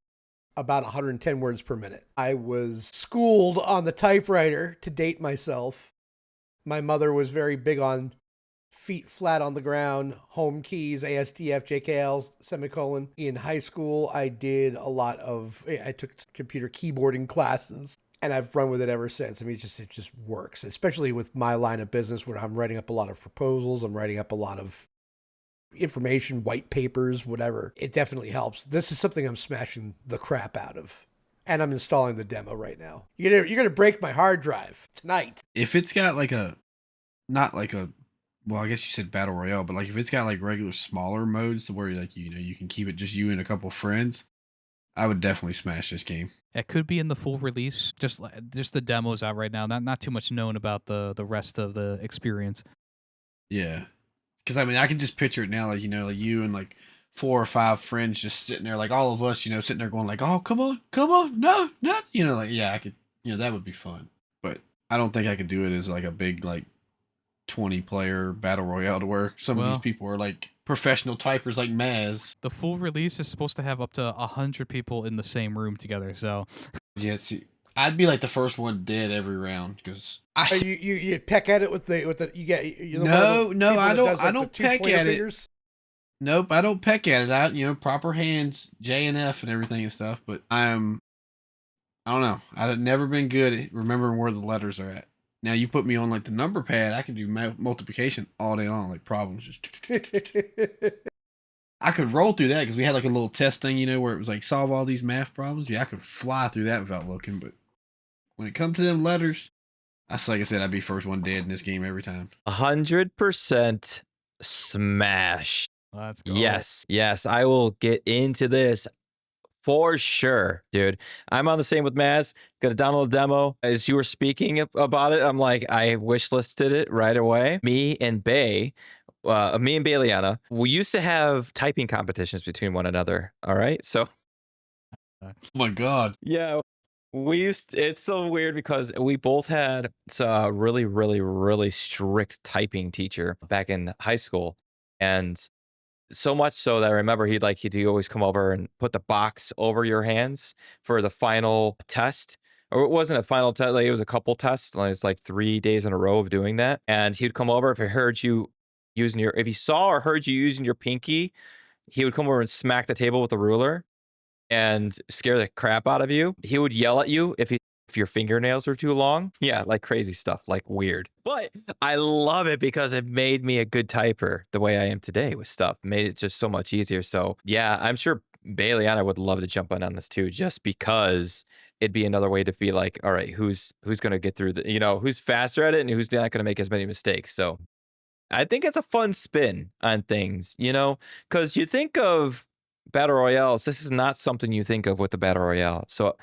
about 110 words per minute. I was schooled on the typewriter to date myself. My mother was very big on feet flat on the ground, home keys, ASDF, JKL, semicolon. In high school, I took computer keyboarding classes, and I've run with it ever since. I mean, it just works, especially with my line of business where I'm writing up a lot of proposals, I'm writing up a lot of information, white papers, whatever. It definitely helps. This is something I'm smashing the crap out of. And I'm installing the demo right now. You're gonna break my hard drive tonight. If it's got like not like a, well, I guess you said battle royale, but like if it's got like regular smaller modes to where like, you know, you can keep it just you and a couple friends, I would definitely smash this game. It could be in the full release. Just the demos out right now. Not too much known about the rest of the experience. Yeah, because I mean, I can just picture it now, like, you know, like you and like 4 or 5 friends just sitting there, like all of us, you know, sitting there going like, oh, come on, no, not, you know, like, yeah, I could, you know, that would be fun. But I don't think I could do it as like a big like 20-player battle royale to where some of these people are like professional typers like Maz. The full release is supposed to have up to 100 people in the same room together. So yeah, see, I'd be like the first one dead every round because you peck at it with the you get no, I don't peck at it. Nope, I don't peck at it. You know, proper hands, J and F and everything and stuff. But I don't know. I've never been good at remembering where the letters are at. Now you put me on like the number pad, I can do multiplication all day long, like problems. Just I could roll through that because we had like a little test thing, you know, where it was like solve all these math problems. Yeah, I could fly through that without looking. But when it comes to them letters, like I said, I'd be first one dead in this game every time. 100% smash. Let's go. Yes, I will get into this. For sure, dude. I'm on the same with Maz. Gonna download the demo. As you were speaking about it, I'm like, I wishlisted it right away. Me and Bayliana, we used to have typing competitions between one another. All right, so. Oh my God. Yeah, it's so weird because we both had a really, really, really strict typing teacher back in high school, and so much so that I remember he'd always come over and put the box over your hands for the final test. Or it wasn't a final test, like it was a couple tests. Like it's like 3 days in a row of doing that. And he'd come over if he saw or heard you using your pinky, he would come over and smack the table with a ruler and scare the crap out of you. He would yell at you if your fingernails were too long. Yeah, like crazy stuff, like weird. But I love it because it made me a good typer the way I am today with stuff. Made it just so much easier. So yeah, I'm sure Bayliana would love to jump on this too, just because it'd be another way to be like, all right, who's going to get through the, you know, who's faster at it and who's not going to make as many mistakes. So I think it's a fun spin on things, you know, because you think of battle royales, this is not something you think of with the battle royale. So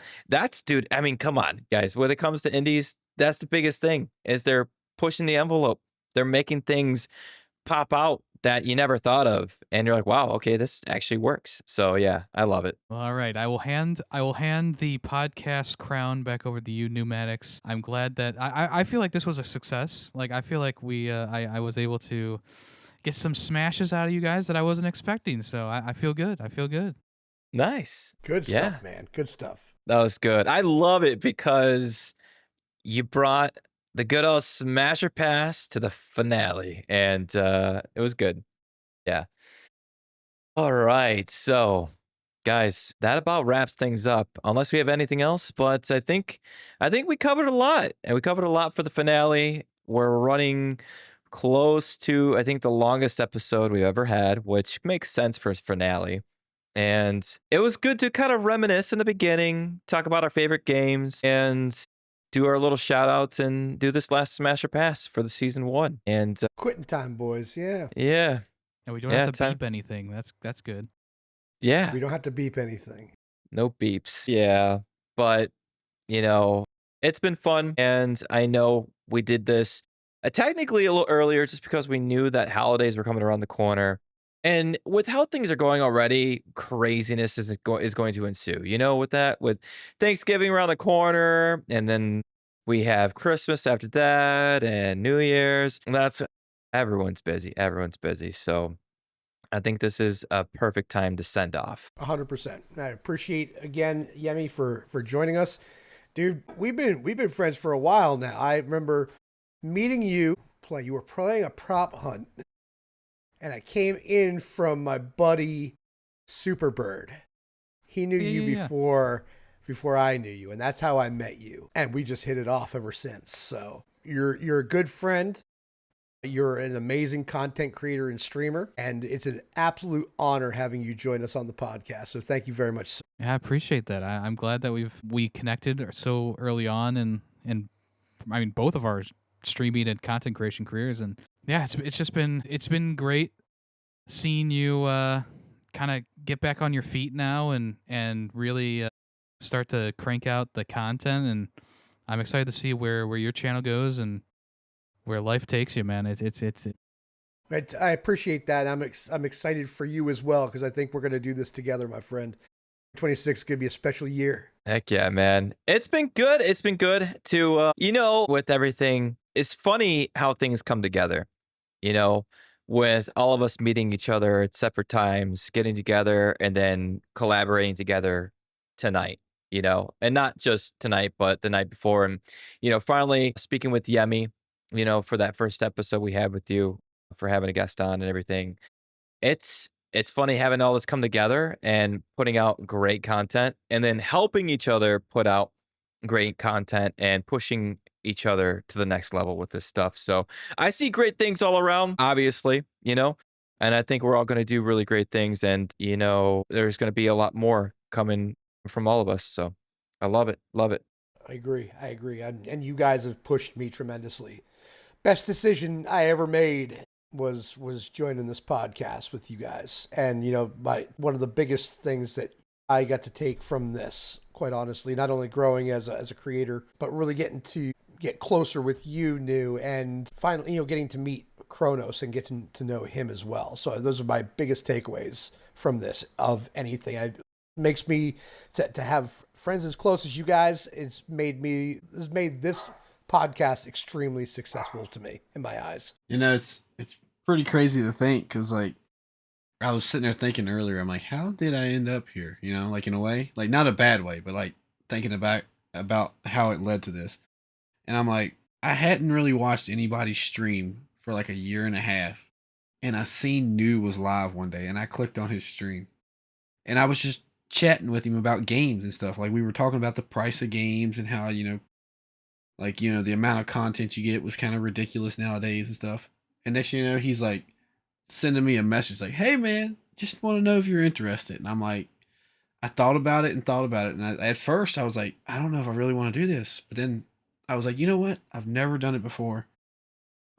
dude, I mean, come on, guys. When it comes to indies, that's the biggest thing, is they're pushing the envelope. They're making things pop out that you never thought of, and you're like, wow, okay, this actually works. So yeah, I love it. All right, I will hand the podcast crown back over to you, Neumatix. I'm glad that I feel like this was a success. Like I feel like I was able to get some smashes out of you guys that I wasn't expecting. So I feel good. I feel good. Nice. Good stuff, man. Good stuff. That was good. I love it because you brought the good old Smasher Pass to the finale, and it was good. Yeah. All right. So, guys, that about wraps things up, unless we have anything else. But I think we covered a lot, and we covered a lot for the finale. We're running close to, I think, the longest episode we've ever had, which makes sense for a finale. And it was good to kind of reminisce in the beginning, talk about our favorite games, and do our little shout outs and do this last Smasher Pass for the season 1. And quitting time, boys. Yeah. Yeah. And we don't have to beep anything. That's good. Yeah. We don't have to beep anything. No beeps. Yeah. But, you know, it's been fun. And I know we did this technically a little earlier just because we knew that holidays were coming around the corner. And with how things are going already, craziness is going to ensue. You know, with Thanksgiving around the corner, and then we have Christmas after that, and New Year's. Everyone's busy. Everyone's busy. So I think this is a perfect time to send off. 100%. I appreciate again, Yemmy, for joining us, dude. We've been friends for a while now. I remember meeting you. You were playing a prop hunt. And I came in from my buddy Superbird. He knew you before I knew you, and that's how I met you. And we just hit it off ever since. So you're a good friend. You're an amazing content creator and streamer, and it's an absolute honor having you join us on the podcast. So thank you very much. Yeah, I appreciate that. I'm glad that we connected so early on, and I mean both of our streaming and content creation careers, and yeah, it's been great seeing you kind of get back on your feet now and really start to crank out the content, and I'm excited to see where your channel goes and where life takes you, man. I appreciate that. I'm excited for you as well because I think we're going to do this together, my friend. 26 is going to be a special year. Heck yeah, man. It's been good. It's been good to, with everything. It's funny how things come together, with all of us meeting each other at separate times, getting together, and then collaborating together tonight, and not just tonight, but the night before. And, finally speaking with Yemmy, for that first episode we had with you, for having a guest on and everything. It's funny having all this come together and putting out great content and then helping each other put out great content and pushing each other to the next level with this stuff. So I see great things all around, obviously, and I think we're all going to do really great things. And, there's going to be a lot more coming from all of us. So I love it. Love it. I agree. And you guys have pushed me tremendously. Best decision I ever made was joining this podcast with you guys. And, one of the biggest things that I got to take from this, quite honestly, not only growing as a creator, but really getting to get closer with you, New, and finally, getting to meet Kronos and getting to know him as well. So those are my biggest takeaways from this of anything. It makes me to have friends as close as you guys. It's made this podcast extremely successful to me in my eyes. It's pretty crazy to think because I was sitting there thinking earlier, I'm like, how did I end up here? In a way, not a bad way, but thinking about how it led to this. And I'm like, I hadn't really watched anybody stream for a year and a half. And I seen New was live one day and I clicked on his stream and I was just chatting with him about games and stuff. We were talking about the price of games and how, the amount of content you get was kind of ridiculous nowadays and stuff. And next thing you know, he's sending me a message hey man, just want to know if you're interested. And I'm like, I thought about it. And at first I was like, I don't know if I really want to do this. But then I was like, you know what? I've never done it before.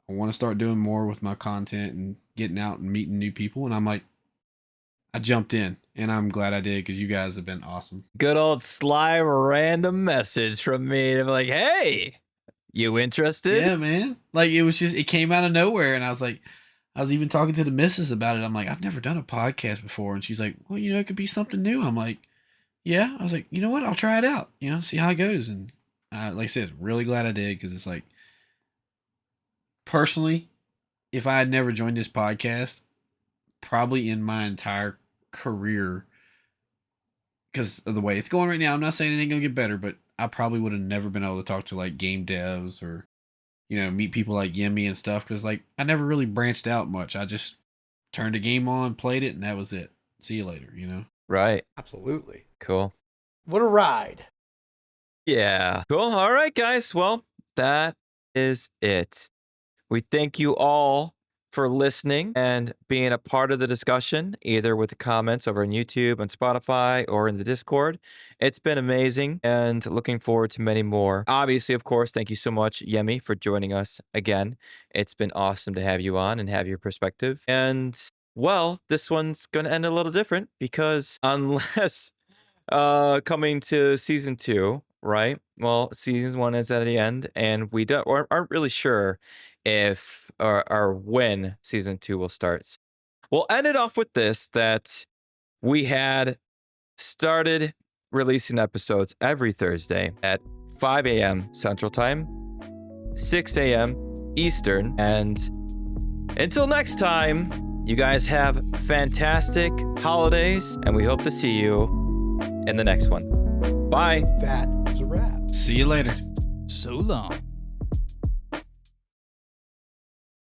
I want to start doing more with my content and getting out and meeting new people. And I'm like, I jumped in and I'm glad I did because you guys have been awesome. Good old sly random message from me. I'm like, hey, you interested? Yeah, man. It came out of nowhere. And I was even talking to the missus about it. I'm like, I've never done a podcast before. And she's like, well, it could be something new. I'm like, yeah. I was like, you know what? I'll try it out, see how it goes. And like I said, really glad I did because it's personally, if I had never joined this podcast, probably in my entire career, because of the way it's going right now, I'm not saying it ain't gonna get better, but I probably would have never been able to talk to game devs or meet people like Yemmy and stuff because I never really branched out much. I just turned a game on, played it, and that was it. See you later, Right. Absolutely. Cool. What a ride. Yeah. Cool. All right, guys. Well, that is it. We thank you all for listening and being a part of the discussion, either with the comments over on YouTube, on Spotify, or in the Discord. It's been amazing and looking forward to many more. Obviously, of course, thank you so much, Yemmy, for joining us again. It's been awesome to have you on and have your perspective. And, well, this one's going to end a little different because unless coming to season 2, right? Well, season 1 is at the end, and we aren't really sure if or when season 2 will start. We'll end it off with this, that we had started releasing episodes every Thursday at 5 a.m. Central Time, 6 a.m. Eastern, and until next time, you guys have fantastic holidays, and we hope to see you in the next one. Bye. That is a wrap. See you later. So long.